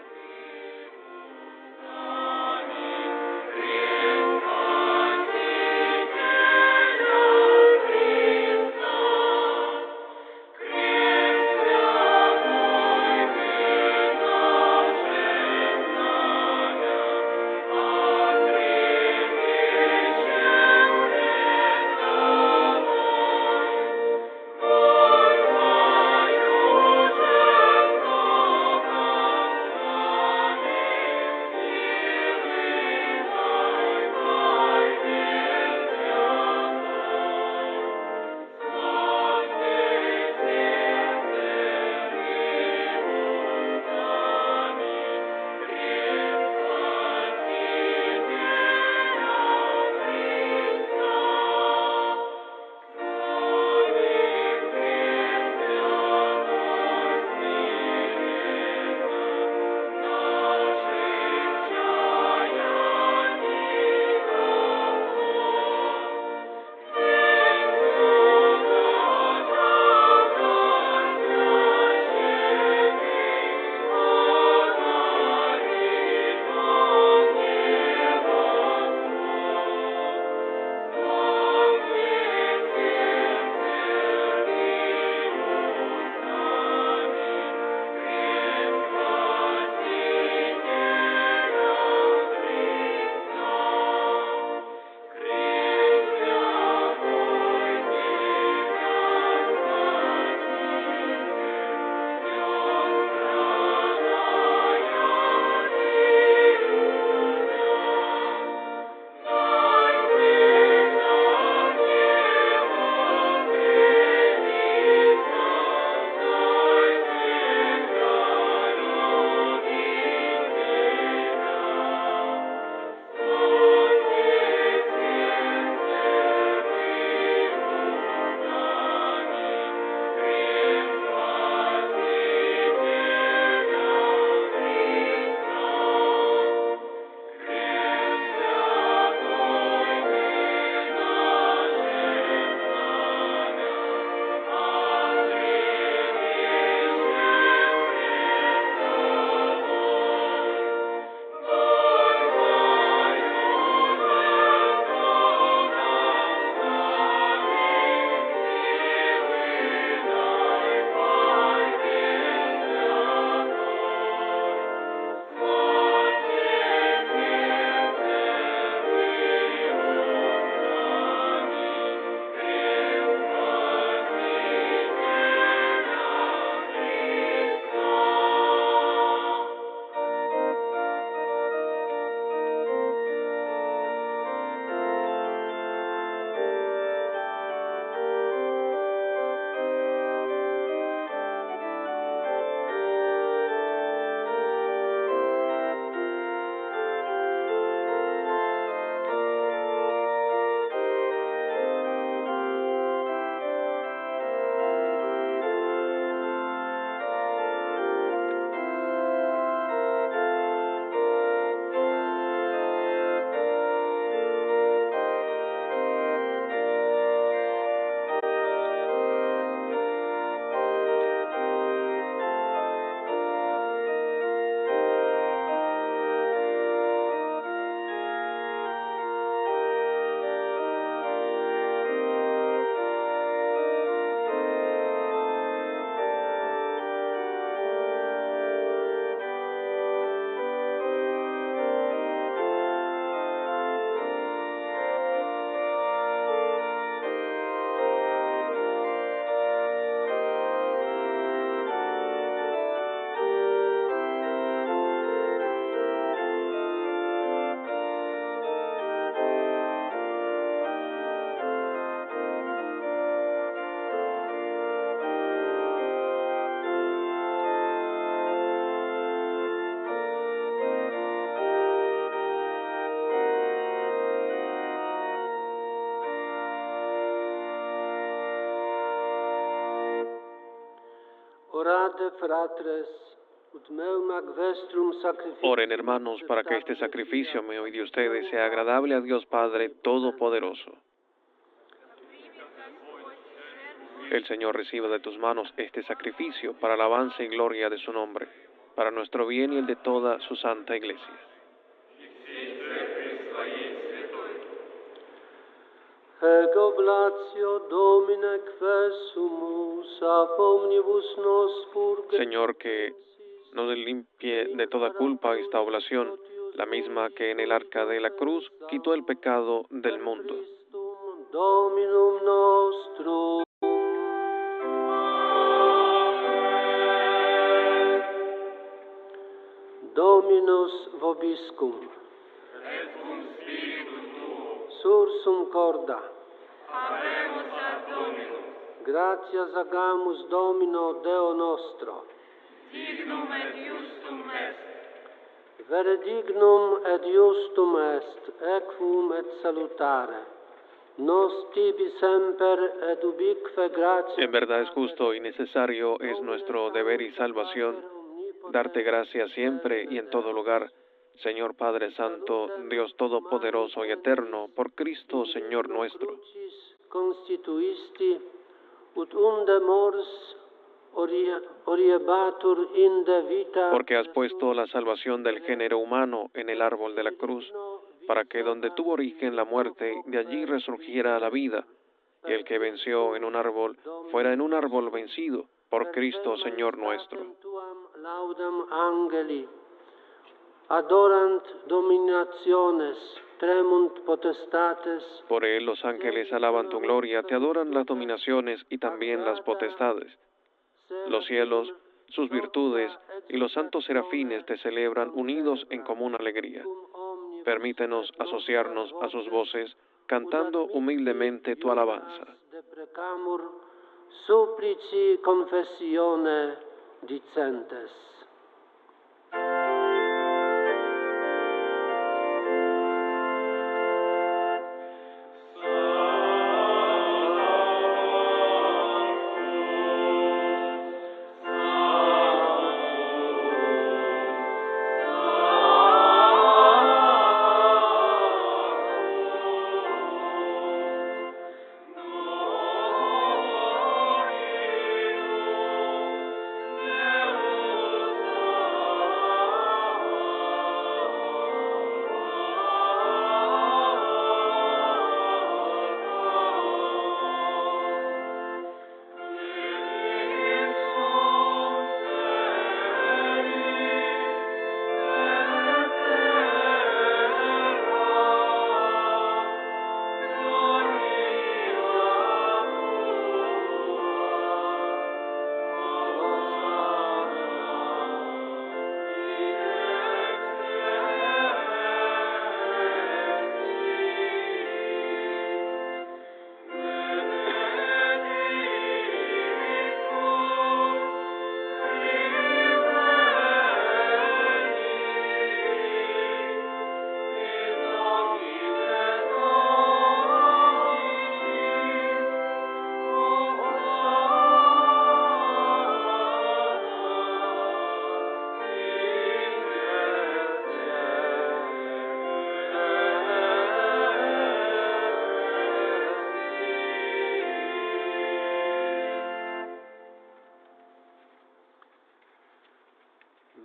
Orate, fratres, ut meum ac vestrum sacrificium. Oren, hermanos, para que este sacrificio mío y de ustedes sea agradable a Dios Padre Todopoderoso. El Señor reciba de tus manos este sacrificio para alabanza y gloria de su nombre, para nuestro bien y el de toda su santa Iglesia. Ec oblatio Domine quesumus ab omnibus nos purge. Señor, que nos limpie de toda culpa esta oblación, la misma que en el arca de la cruz quitó el pecado del mundo. Dominum nostrum. Dominus vobiscum. Et cum spiritu tuo. Sursum corda. Habemus ad Dominum. Gratias agamus Domino Deo nostro. Dignum et justum est. Vere dignum et justum est, equum et salutare. Nos tibi semper et ubique gratia. En verdad es justo y necesario, es nuestro deber y salvación, darte gracias siempre y en todo lugar, Señor Padre Santo, Dios Todopoderoso y Eterno, por Cristo, Señor nuestro. Constituisti ut unde mors oriebatur inde vita. Porque has puesto la salvación del género humano en el árbol de la cruz, para que donde tuvo origen la muerte, de allí resurgiera la vida, y el que venció en un árbol fuera en un árbol vencido, por Cristo, Señor nuestro. Laudam angeli, adorant dominationes, tremunt potestates. Por él los ángeles alaban tu gloria, te adoran las dominaciones y también las potestades. Los cielos, sus virtudes y los santos serafines te celebran unidos en común alegría. Permítenos asociarnos a sus voces, cantando humildemente tu alabanza. Supplici confessione dicentes.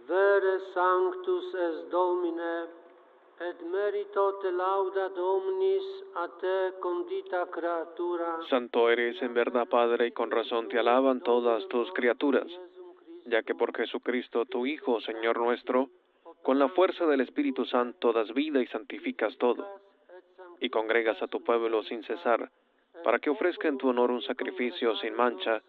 Vere sanctus es Domine, et merito te laudat omnis a te condita creatura. Santo eres en verdad, Padre, y con razón te alaban todas tus criaturas, ya que por Jesucristo, tu Hijo, Señor nuestro, con la fuerza del Espíritu Santo das vida y santificas todo, y congregas a tu pueblo sin cesar, para que ofrezca en tu honor un sacrificio sin mancha,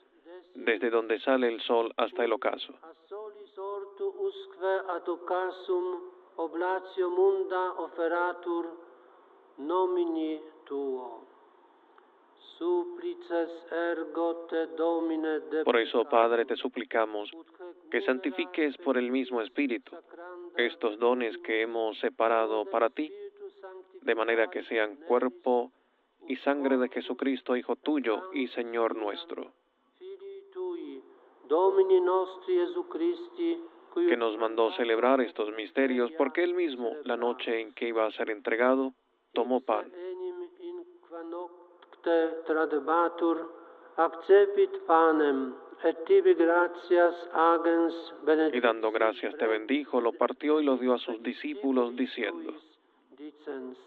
desde donde sale el sol hasta el ocaso. A solis ortu usque ad occasum oblatio munda oferatur nomini tuo. Supplices ergo te Domine de. Por eso, Padre, te suplicamos que santifiques por el mismo Espíritu estos dones que hemos separado para ti, de manera que sean cuerpo y sangre de Jesucristo, Hijo tuyo y Señor nuestro. Filii tui, Domini nostri Jesu Christi, que nos mandó celebrar estos misterios, porque él mismo, la noche en que iba a ser entregado, tomó pan. enim in qua nocte tradebatur, accepit panem, et tibi gratias agens Y dando gracias te bendijo, lo partió y lo dio a sus discípulos, diciendo: dicens,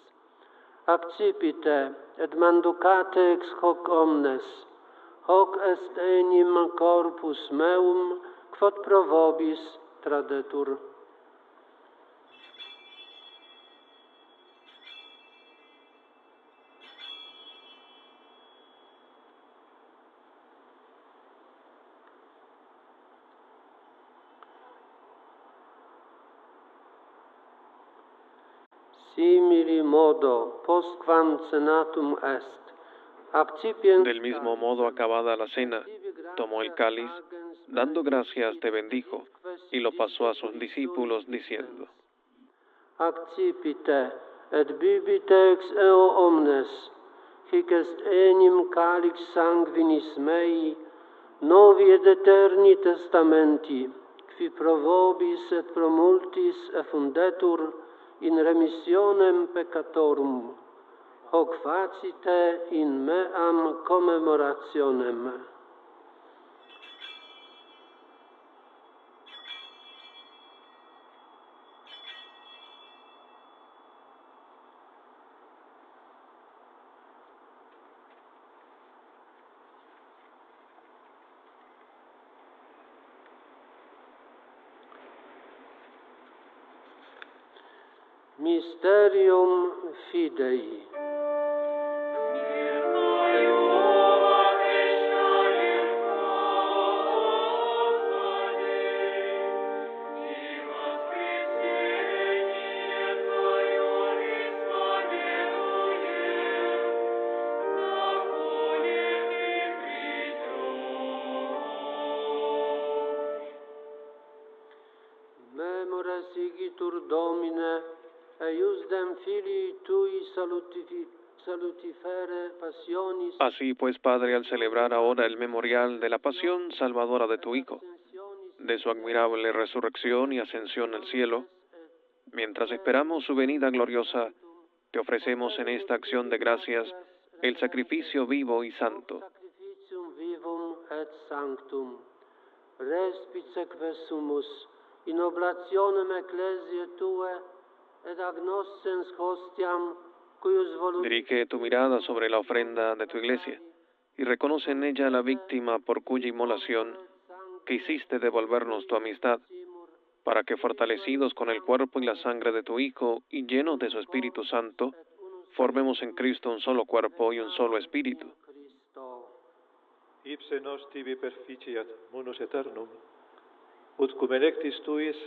accipite et manducate ex hoc omnes, hoc est enim corpus meum, quod pro vobis tradetur. Simili modo, postquam cenatum est, accipiens Del mismo modo, acabada la cena, tomó el cáliz, dando gracias te bendijo, y lo pasó a sus discípulos, diciendo: accipite et bibite ex eo omnes, hic est enim calix sanguinis mei, novi et eterni testamenti, qui pro vobis et pro multis effundetur in remissionem peccatorum, hoc facite in meam commemorationem. Mysterium Fidei. Memores igitur Domine, eiusdem Filii Tui salutifere passionis. Así pues, Padre, al celebrar ahora el memorial de la pasión salvadora de tu Hijo, de su admirable resurrección y ascensión al cielo, mientras esperamos su venida gloriosa, te ofrecemos en esta acción de gracias el sacrificio vivo y santo. Sacrificium vivum et sanctum. Respice quesumus in oblationem ecclesiae Tue et agnoscens hostiam cuius voluntas. Dirige tu mirada sobre la ofrenda de tu iglesia y reconoce en ella la víctima por cuya inmolación quisiste devolvernos tu amistad, para que fortalecidos con el cuerpo y la sangre de tu Hijo y llenos de su Espíritu Santo, formemos en Cristo un solo cuerpo y un solo espíritu. Ipse nos tibi perficiat munus eternum, ut cum electis tuis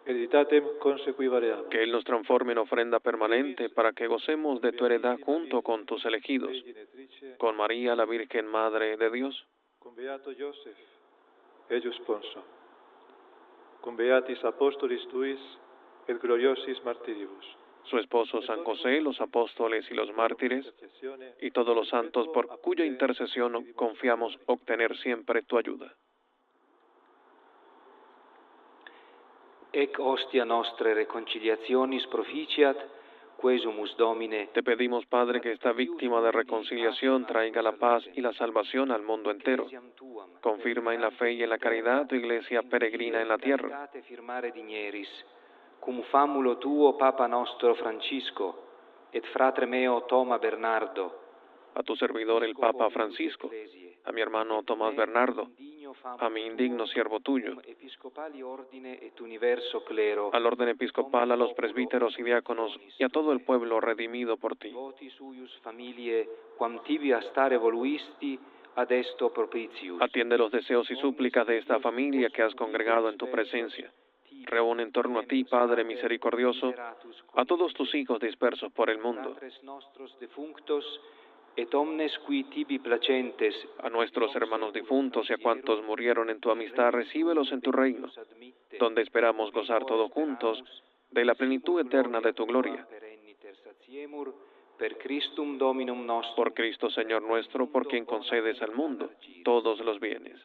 hereditatem consequivaream. Que Él nos transforme en ofrenda permanente para que gocemos de tu heredad junto con tus elegidos, con María, la Virgen Madre de Dios, Cum beato Joseph, eius sponsor, cum beatis apostolis tuis et gloriosis martiribus, su esposo San José, los apóstoles y los mártires, y todos los santos por cuya intercesión confiamos obtener siempre tu ayuda. Ec hostia nostre reconciliationis proficiat, quesumus Domine. Te pedimos, Padre, que esta víctima de reconciliación traiga la paz y la salvación al mundo entero. Confirma en la fe y en la caridad tu iglesia peregrina en la tierra. Firmare digneris, cum famulo tuo Papa nostro Francisco, et fratre meo Toma Bernardo. A tu servidor el Papa Francisco, a mi hermano Tomás Bernardo, a mi indigno siervo tuyo, al orden episcopal, a los presbíteros y diáconos, y a todo el pueblo redimido por ti. Atiende los deseos y súplicas de esta familia que has congregado en tu presencia. Reúne en torno a ti, Padre misericordioso, a todos tus hijos dispersos por el mundo, et omnes qui tibi placentes, a nuestros hermanos difuntos y a cuantos murieron en tu amistad, recíbelos en tu reino, donde esperamos gozar todos juntos de la plenitud eterna de tu gloria. Per Christum Dominum nostrum, por Cristo Señor nuestro, por quien concedes al mundo todos los bienes.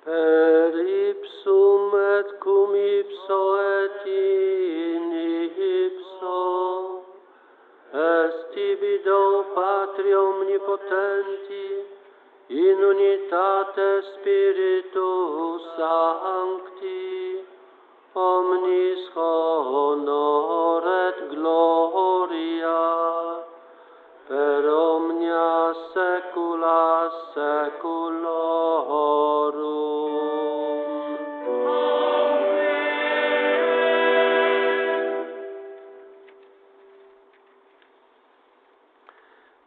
Per ipsum et cum ipso et in ipso est ibido Patri omnipotenti in unitate Spiritus Sancti omnis honor et gloria per omnia saecula saeculorum.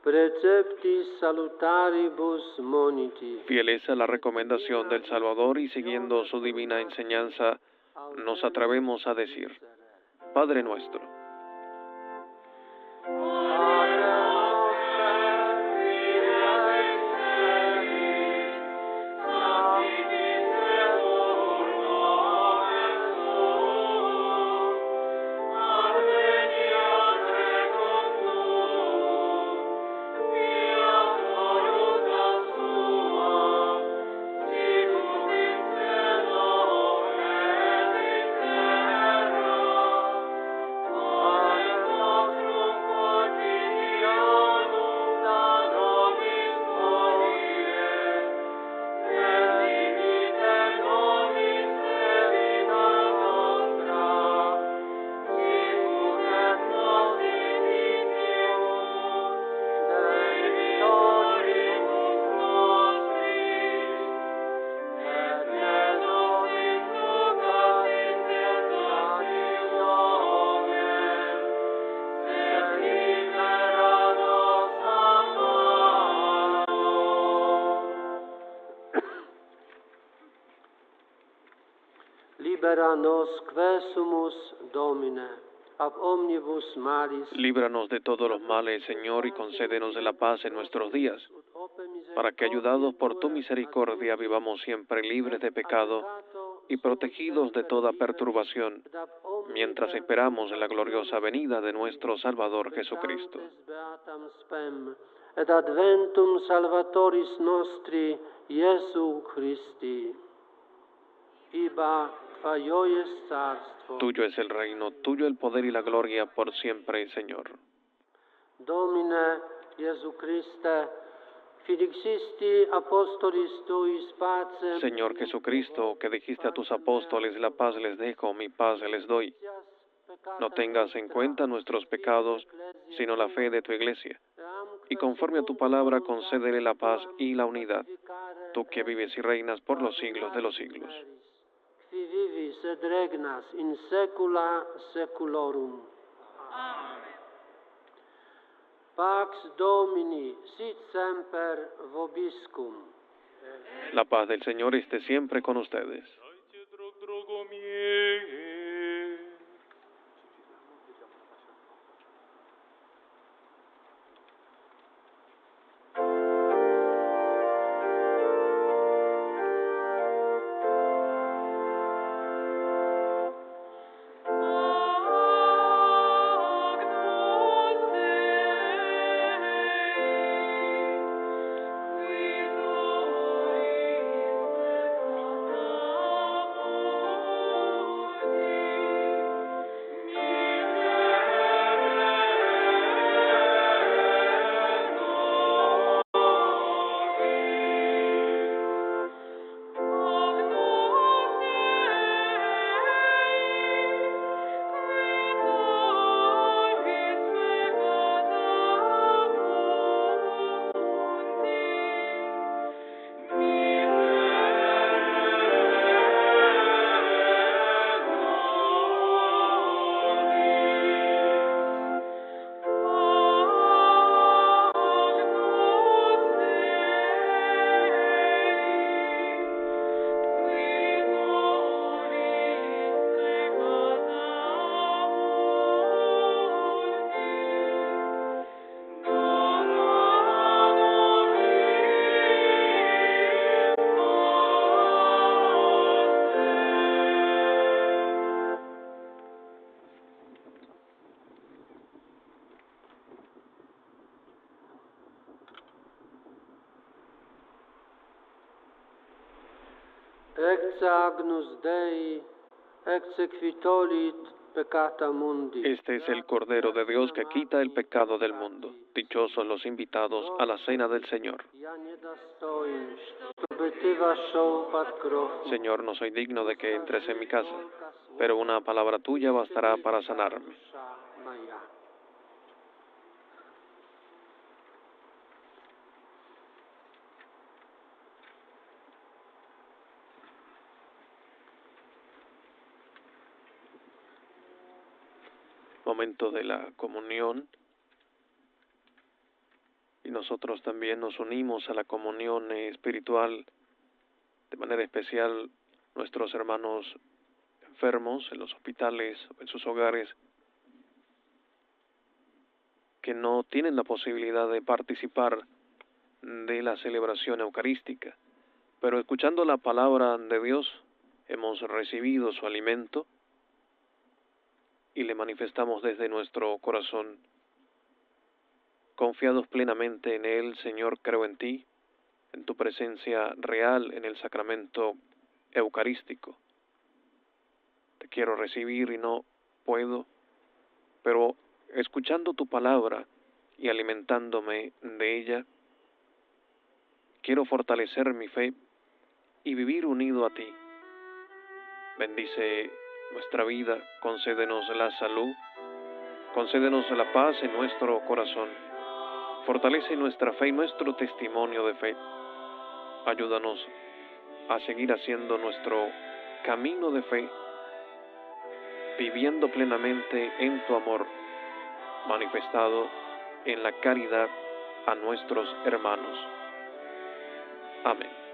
Preceptis salutaribus moniti. Fieles a la recomendación del Salvador y siguiendo su divina enseñanza, nos atrevemos a decir: Padre nuestro, Libera nos que sumus Domine, ab omnibus malis. líbranos de todos los males, Señor, y concédenos de la paz en nuestros días, para que, ayudados por tu misericordia, vivamos siempre libres de pecado y protegidos de toda perturbación, mientras esperamos en la gloriosa venida de nuestro Salvador Jesucristo. Et adventum Salvatoris nostri, Iesu Christi. Iba Tuyo es carstvo. Tuyo es el reino, tuyo el poder y la gloria por siempre, Señor. Domine Iesu Christe, fidixisti apostolis tuis pacem. Señor Jesucristo, que dijiste a tus apóstoles: la paz les dejo, mi paz les doy. No tengas en cuenta nuestros pecados, sino la fe de tu Iglesia. Y conforme a tu palabra, concédele la paz y la unidad, tú que vives y reinas por los siglos de los siglos. Qui vivis et regnas in saecula saeculorum. Amen. Pax Domini sit semper vobiscum. La paz del Señor esté siempre con ustedes. Gloria ex agnus Dei, exequitorit peccata mundi. Este es el Cordero de Dios que quita el pecado del mundo. Dichosos los invitados a la cena del Señor. Señor, no soy digno de que entres en mi casa, pero una palabra tuya bastará para sanarme. Momento de la comunión, y nosotros también nos unimos a la comunión espiritual, de manera especial nuestros hermanos enfermos en los hospitales o en sus hogares, que no tienen la posibilidad de participar de la celebración eucarística, pero escuchando la palabra de Dios hemos recibido su alimento y le manifestamos desde nuestro corazón. Confiados plenamente en Él, Señor, creo en ti, en tu presencia real en el sacramento eucarístico. Te quiero recibir y no puedo, pero escuchando tu palabra y alimentándome de ella, quiero fortalecer mi fe y vivir unido a ti. Bendice nuestra vida, concédenos la salud, concédenos la paz en nuestro corazón, fortalece nuestra fe y nuestro testimonio de fe. Ayúdanos a seguir haciendo nuestro camino de fe, viviendo plenamente en tu amor, manifestado en la caridad a nuestros hermanos. Amén.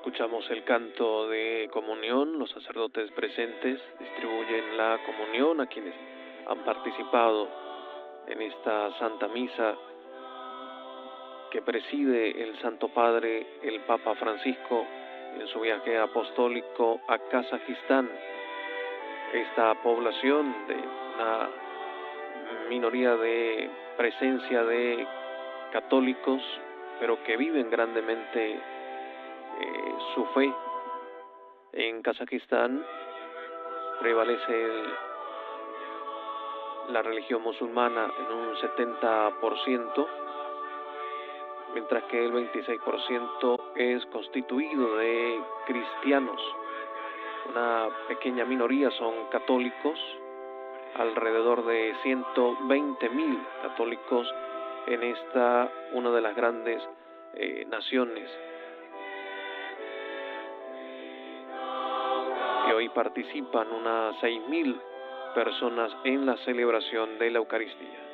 Escuchamos el canto de comunión. Los sacerdotes presentes distribuyen la comunión a quienes han participado en esta Santa Misa que preside el Santo Padre, el Papa Francisco, en su viaje apostólico a Kazajistán. Esta población de una minoría de presencia de católicos, pero que viven grandemente su fe. En Kazajistán prevalece la religión musulmana en un 70%, mientras que el 26% es constituido de cristianos. Una pequeña minoría son católicos, alrededor de 120.000 católicos en esta, una de las grandes naciones. Y hoy participan unas 6.000 personas en la celebración de la Eucaristía.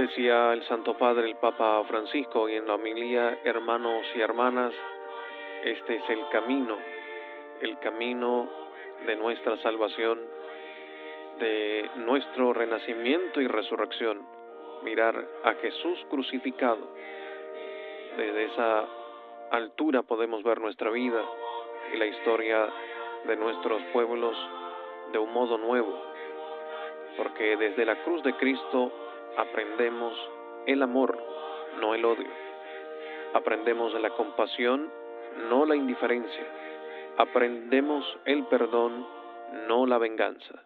Decía el Santo Padre, el Papa Francisco, y en la homilía, hermanos y hermanas, este es el camino de nuestra salvación, de nuestro renacimiento y resurrección. Mirar a Jesús crucificado. Desde esa altura podemos ver nuestra vida y la historia de nuestros pueblos de un modo nuevo, porque desde la cruz de Cristo aprendemos el amor, no el odio. Aprendemos la compasión, no la indiferencia. Aprendemos el perdón, no la venganza.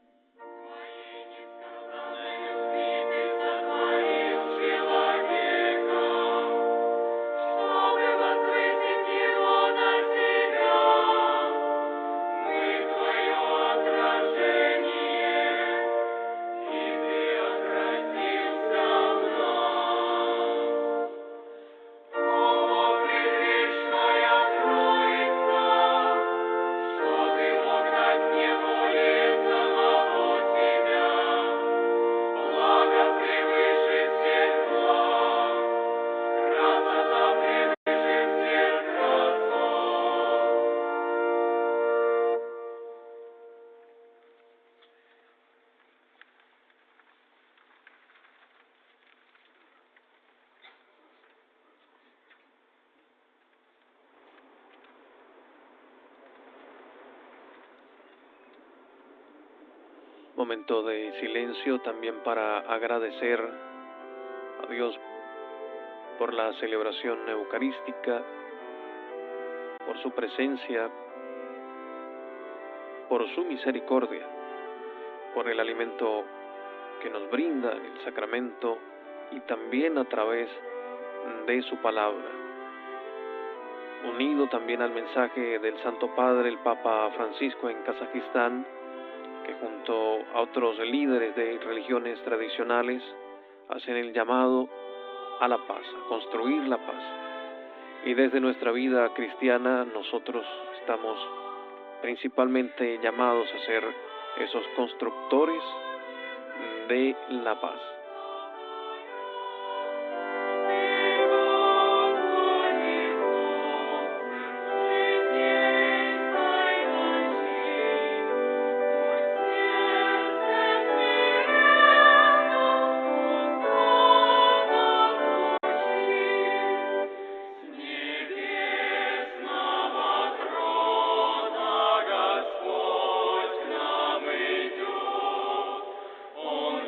Momento de silencio también para agradecer a Dios por la celebración eucarística, por su presencia, por su misericordia, por el alimento que nos brinda el sacramento y también a través de su palabra. Unido también al mensaje del Santo Padre, el Papa Francisco en Kazajistán, que junto a otros líderes de religiones tradicionales hacen el llamado a la paz, a construir la paz. Y desde nuestra vida cristiana nosotros estamos principalmente llamados a ser esos constructores de la paz. Он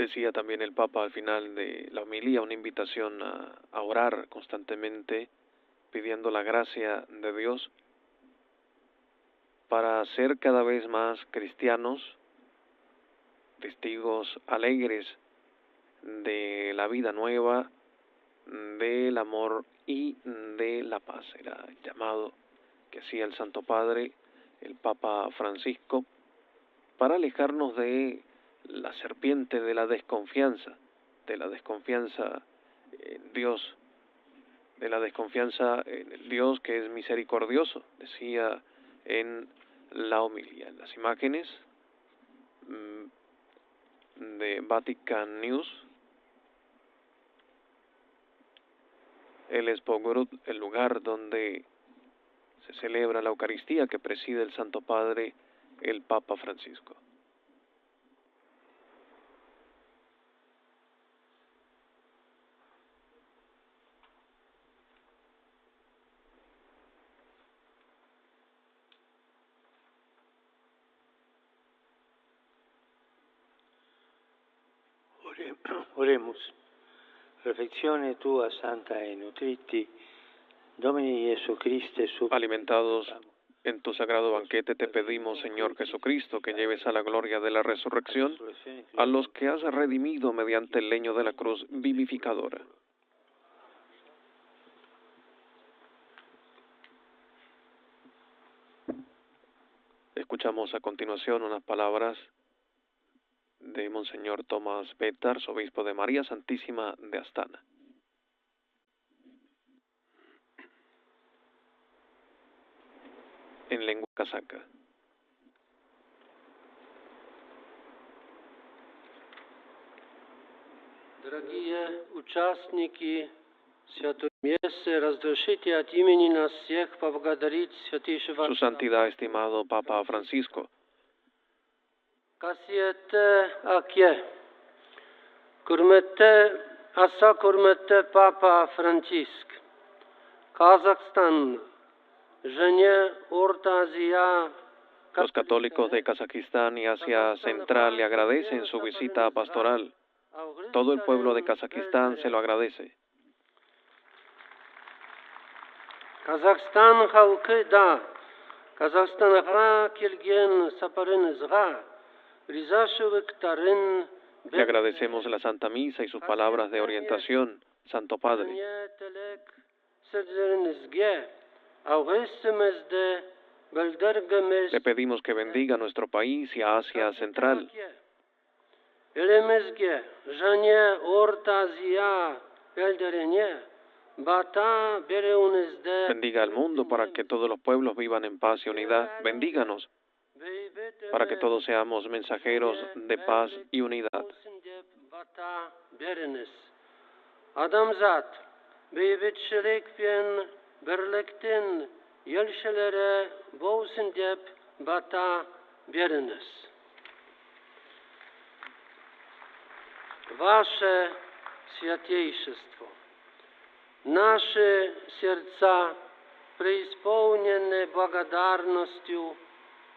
Decía también el Papa al final de la homilía una invitación a orar constantemente, pidiendo la gracia de Dios para ser cada vez más cristianos, testigos alegres de la vida nueva, del amor y de la paz. Era el llamado que hacía el Santo Padre, el Papa Francisco, para alejarnos de la serpiente de la desconfianza en Dios, de la desconfianza en el Dios que es misericordioso, decía en la homilía. En las imágenes de Vatican News, el Espogrud, el lugar donde se celebra la Eucaristía que preside el Santo Padre, el Papa Francisco. Oremus. Reflexione tua santa e nutriti, Domini Jesu Christe Alimentados en tu sagrado banquete te pedimos, Señor Jesucristo, que lleves a la gloria de la resurrección a los que has redimido mediante el leño de la cruz vivificadora. Escuchamos a continuación unas palabras de Monseñor Tomás Betar, obispo de María Santísima de Astana. En lengua casaca. Дорогие участники Святой Мессы, разрешите от имени нас всех поблагодарить святейшего Su Santidad, estimado Papa Francisco, Kasiyette Akye, Asa Kurmette Papa Francisc, Kazajstan, Жене Orta Asia. Los católicos de Kazajistán y Asia Central le agradecen su visita pastoral. Todo el pueblo de Kazajistán se lo agradece. Kazajstan halkı da Kazajstan'a kelgen saparınızga rızashılıkların Le agradecemos la Santa Misa y sus palabras de orientación, Santo Padre. Le pedimos que bendiga nuestro país y a Asia Central. Bendiga al mundo para que todos los pueblos vivan en paz y unidad. Bendíganos para que todos seamos mensajeros de paz y unidad. Adamzat, beyvetçilikten, birlikten, yelşelere boğsun dep bata veriniz. Ваше святейшество, наши сердца, преисполнены благодарностью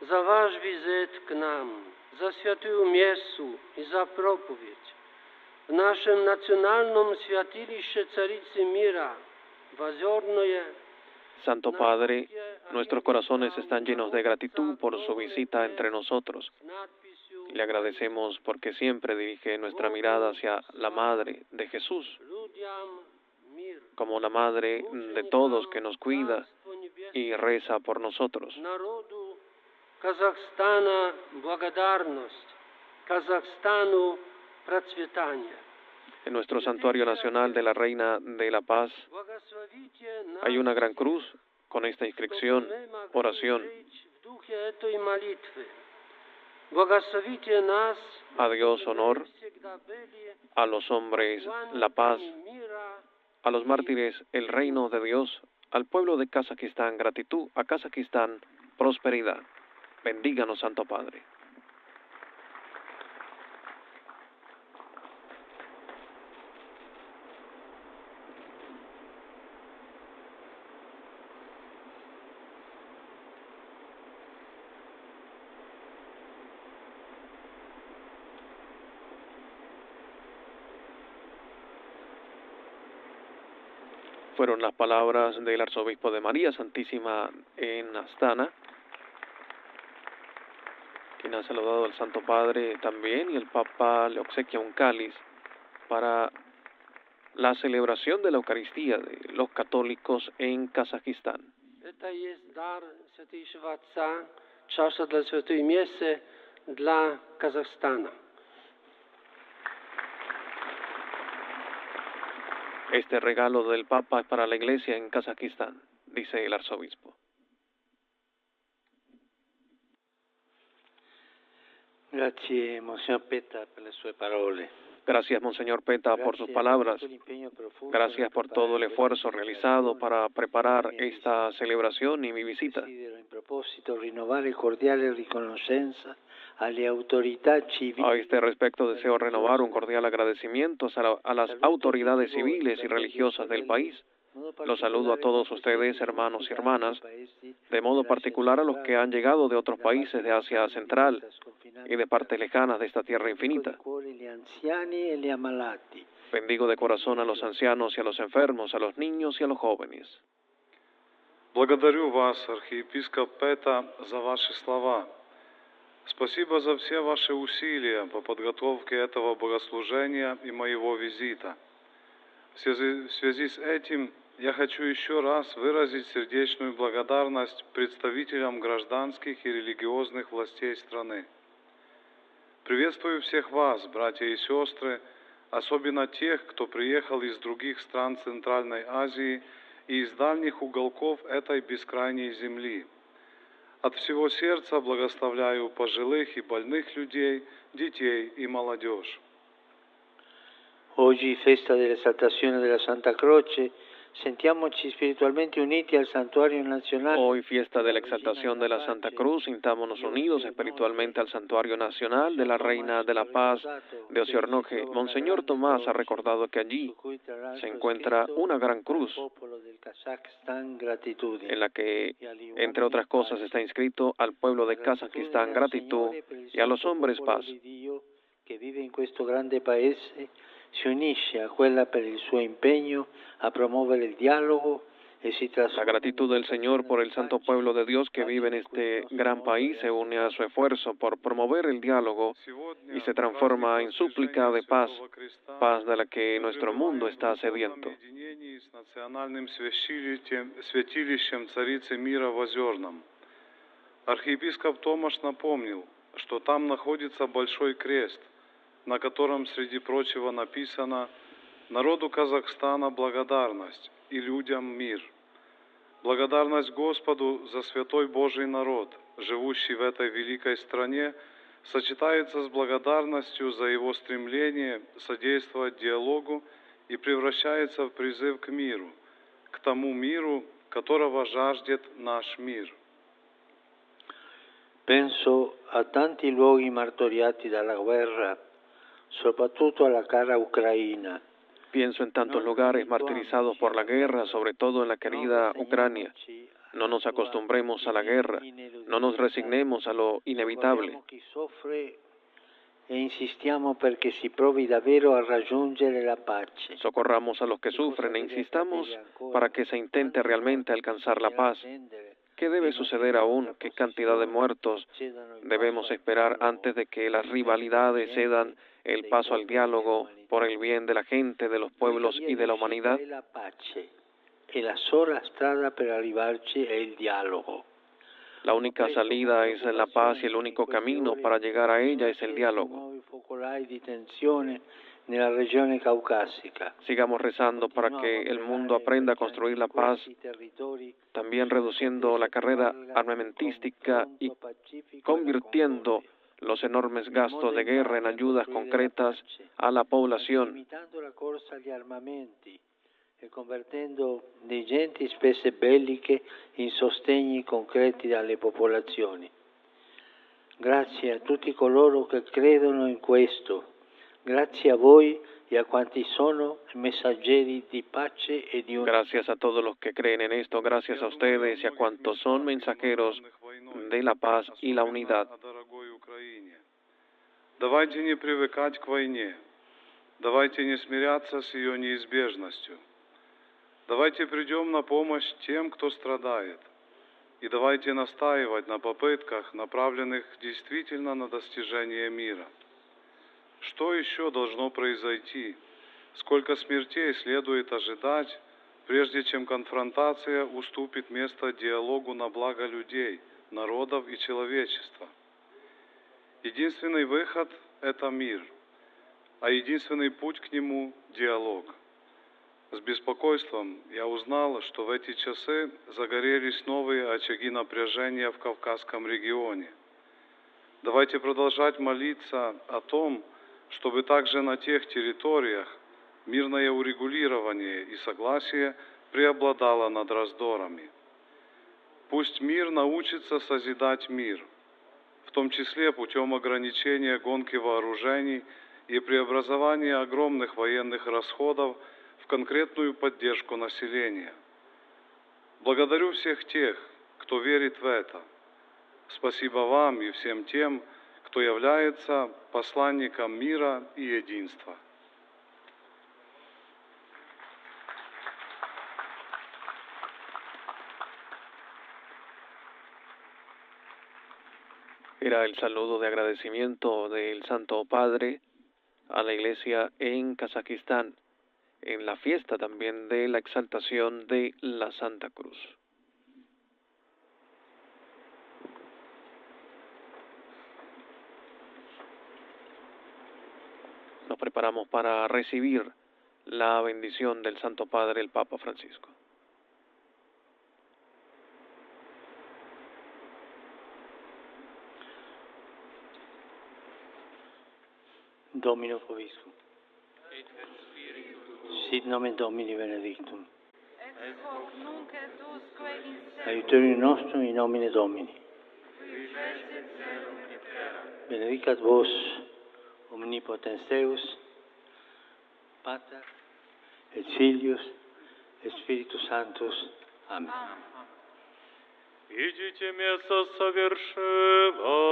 за ваш визит к нам, за святую мессу и за проповедь. В нашем национальном святилище Царицы мира, в Озерное, Santo Padre, nuestros corazones están llenos de gratitud por su visita entre nosotros. Le agradecemos porque siempre dirige nuestra mirada hacia la Madre de Jesús, como la Madre de todos que nos cuida y reza por nosotros. Казахстана благодарность, Казахстану процветание. En nuestro santuario nacional de la Reina de la Paz hay una gran cruz con esta inscripción, oración. A Dios honor, a los hombres la paz, a los mártires el reino de Dios, al pueblo de Kazajistán gratitud, a Kazajistán prosperidad. Bendíganos, Santo Padre. Fueron las palabras del arzobispo de María Santísima en Astana, quien ha saludado al Santo Padre también, y el Papa le obsequia un cáliz para la celebración de la Eucaristía de los católicos en Kazajistán. Это есть дар Святейшего Отца, чаша для Святой Мессы для Казахстана. Este regalo del Papa es para la Iglesia en Kazajistán, dice el arzobispo. Grazie, Monsignor Petta, per le sue parole. Gracias, Monseñor Petta, por sus palabras. Gracias por todo el esfuerzo realizado para preparar esta celebración y mi visita. In proposito, rinnovare cordiale riconoscenza alle autorità civili. A este respecto deseo renovar un cordial agradecimiento a las autoridades civiles y religiosas del país. Los saludo a todos ustedes, hermanos y hermanas, de modo particular a los que han llegado de otros países de Asia Central y de partes lejanas de esta tierra infinita. Bendigo de corazón a los ancianos y a los enfermos, a los niños y a los jóvenes. Благодарю вас, архиепископ Пета, за ваши слова. Спасибо за все ваши усилия по подготовке этого богослужения и моего визита. В связи с этим я хочу еще раз выразить сердечную благодарность представителям гражданских и религиозных властей страны. Приветствую всех вас, братья и сестры, особенно тех, кто приехал из других стран Центральной Азии и из дальних уголков этой бескрайней земли. От всего сердца благословляю пожилых и больных людей, детей и молодежь. Oggi, festa dell'esaltazione della Santa Croce, sentiamoci spiritualmente uniti al santuario nazionale. Hoy, fiesta de la exaltación de la Santa Cruz, sintámonos unidos espiritualmente al santuario nacional de la Reina de la Paz de Ociornoje. Monseñor Tomás ha recordado que allí se encuentra una gran cruz en la que, entre otras cosas, está inscrito al pueblo de Kazajistán gratitud y a los hombres paz. Que vive in questo grande paese si unisce a quella per il suo impegno a promuovere il dialogo e si La gratitud del Señor por el santo pueblo de Dios que vive en este gran país se une a su esfuerzo por promover el diálogo y se transforma en súplica de paz, paz de la que nuestro mundo está sediento. С национальным святилищем Царицы Мира в Озерном. Архиепископ Томаш напомнил, что там находится большой крест, на котором, среди прочего, написано «Народу Казахстана благодарность и людям мир». Благодарность Господу за святой Божий народ, живущий в этой великой стране, сочетается с благодарностью за его стремление содействовать диалогу и превращается в призыв к миру, к тому миру, которого жаждет наш мир. Penso a tanti luoghi martoriati dalla guerra, soprattutto alla cara Ucraina. Pienso en tantos lugares martirizados por la guerra, sobre todo en la querida Ucrania. No nos acostumbremos a la guerra, no nos resignemos a lo inevitable. E insistiamo perché si provi davvero a raggiungere la pace. Socorramos a los que sufren e insistamos para que se intente realmente alcanzar la paz. ¿Qué debe suceder aún? ¿Qué cantidad de muertos debemos esperar antes de que las rivalidades cedan el paso al diálogo por el bien de la gente, de los pueblos y de la humanidad? E la sola strada per arrivarci è il dialogo. La única salida es la paz y el único camino para llegar a ella es el diálogo. Nella regione caucasica. Sigamos rezando para que el mundo aprenda a construir la paz, también reduciendo la carrera armamentística y convirtiendo los enormes gastos de guerra en ayudas concretas a la población. E convertendo le ingenti spese belliche in sostegni concreti alle popolazioni. Grazie a tutti coloro che credono in questo. Grazie a voi y a quanti sono messaggeri di pace e di unidad. Gracias a todos los que creen en esto, gracias a ustedes y a cuantos son mensajeros de la paz y la unidad. Давайте не привыкать к войне. Давайте не смиряться с ее неизбежностью. Давайте придем на помощь тем, кто страдает. И давайте настаивать на попытках, направленных действительно на достижение мира. Что еще должно произойти? Сколько смертей следует ожидать, прежде чем конфронтация уступит место диалогу на благо людей, народов и человечества? Единственный выход – это мир, а единственный путь к нему – диалог. С беспокойством я узнал, что в эти часы загорелись новые очаги напряжения в Кавказском регионе. Давайте продолжать молиться о том, чтобы также на тех территориях мирное урегулирование и согласие преобладало над раздорами. Пусть мир научится созидать мир, в том числе путем ограничения гонки вооружений и преобразования огромных военных расходов в конкретную поддержку населения. Благодарю всех тех, кто верит в это. Спасибо вам и всем тем, кто является посланником мира и единства. Era el saludo de agradecimiento del Santo Padre a la Iglesia en Kazajistán, en la fiesta también de la exaltación de la Santa Cruz. Nos preparamos para recibir la bendición del Santo Padre, el Papa Francisco. Domino Vobiscum. Sit nomen Domini benedictum. Ex hoc nunc et usque in seculum. Aiuterium nostrum in nomine Domini. Qui fecit caelum et terram. Benedicat vos, omnipotens Deus, Pater, et Filius, et Spiritus Sanctus. Amen. Идите место совершилось.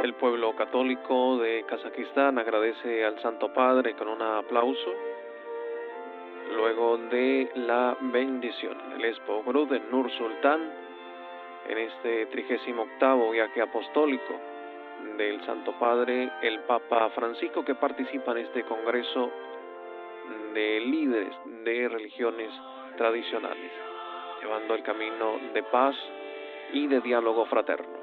El pueblo católico de Kazajistán agradece al Santo Padre con un aplauso luego de la bendición del Espo Grud en Nur Sultán en este 38º viaje apostólico del Santo Padre, el Papa Francisco, que participa en este congreso de líderes de religiones tradicionales, llevando el camino de paz y de diálogo fraterno.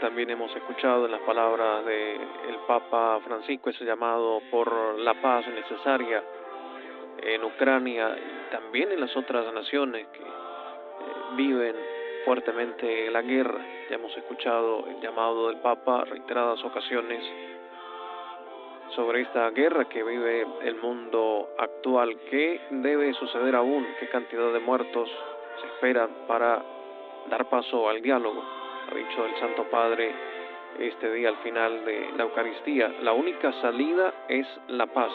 También hemos escuchado en las palabras del Papa Francisco ese llamado por la paz necesaria en Ucrania y también en las otras naciones que viven fuertemente la guerra. Ya hemos escuchado el llamado del Papa reiteradas ocasiones sobre esta guerra que vive el mundo actual. ¿Qué debe suceder aún? ¿Qué cantidad de muertos se espera para dar paso al diálogo? Ha dicho el Santo Padre este día al final de la Eucaristía. La única salida es la paz.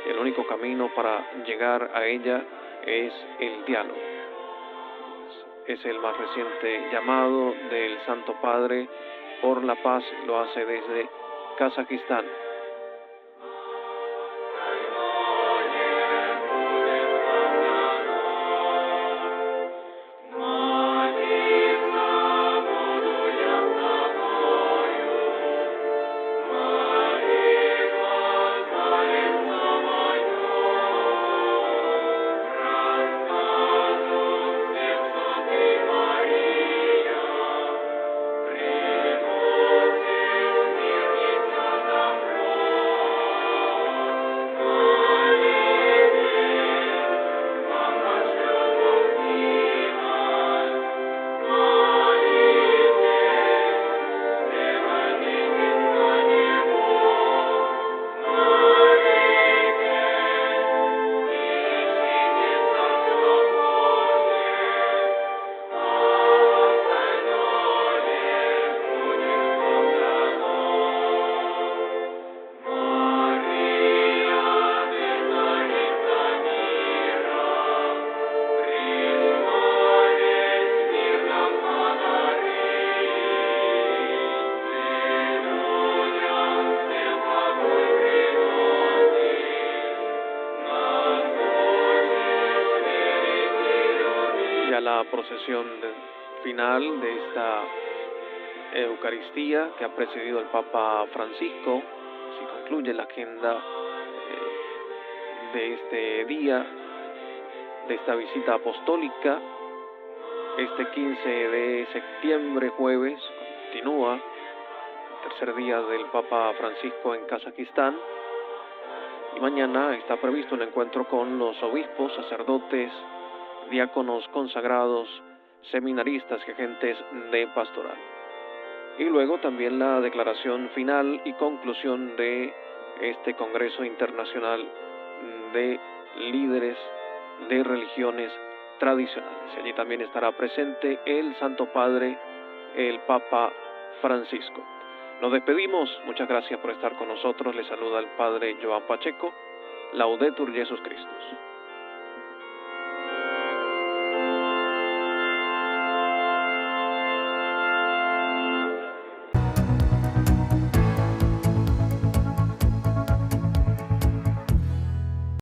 El único camino para llegar a ella es el diálogo. Es el más reciente llamado del Santo Padre por la paz. Lo hace desde Kazajistán. La procesión final de esta Eucaristía que ha presidido el Papa Francisco. Se concluye la agenda de este día, de esta visita apostólica. Este 15 de septiembre, jueves, continúa el tercer día del Papa Francisco en Kazajistán. Y mañana está previsto un encuentro con los obispos, sacerdotes, diáconos consagrados, seminaristas y agentes de pastoral. Y luego también la declaración final y conclusión de este Congreso Internacional de Líderes de Religiones Tradicionales. Allí también estará presente el Santo Padre, el Papa Francisco. Nos despedimos, muchas gracias por estar con nosotros. Les saluda el Padre Joan Pacheco. Laudetur Jesus Christus.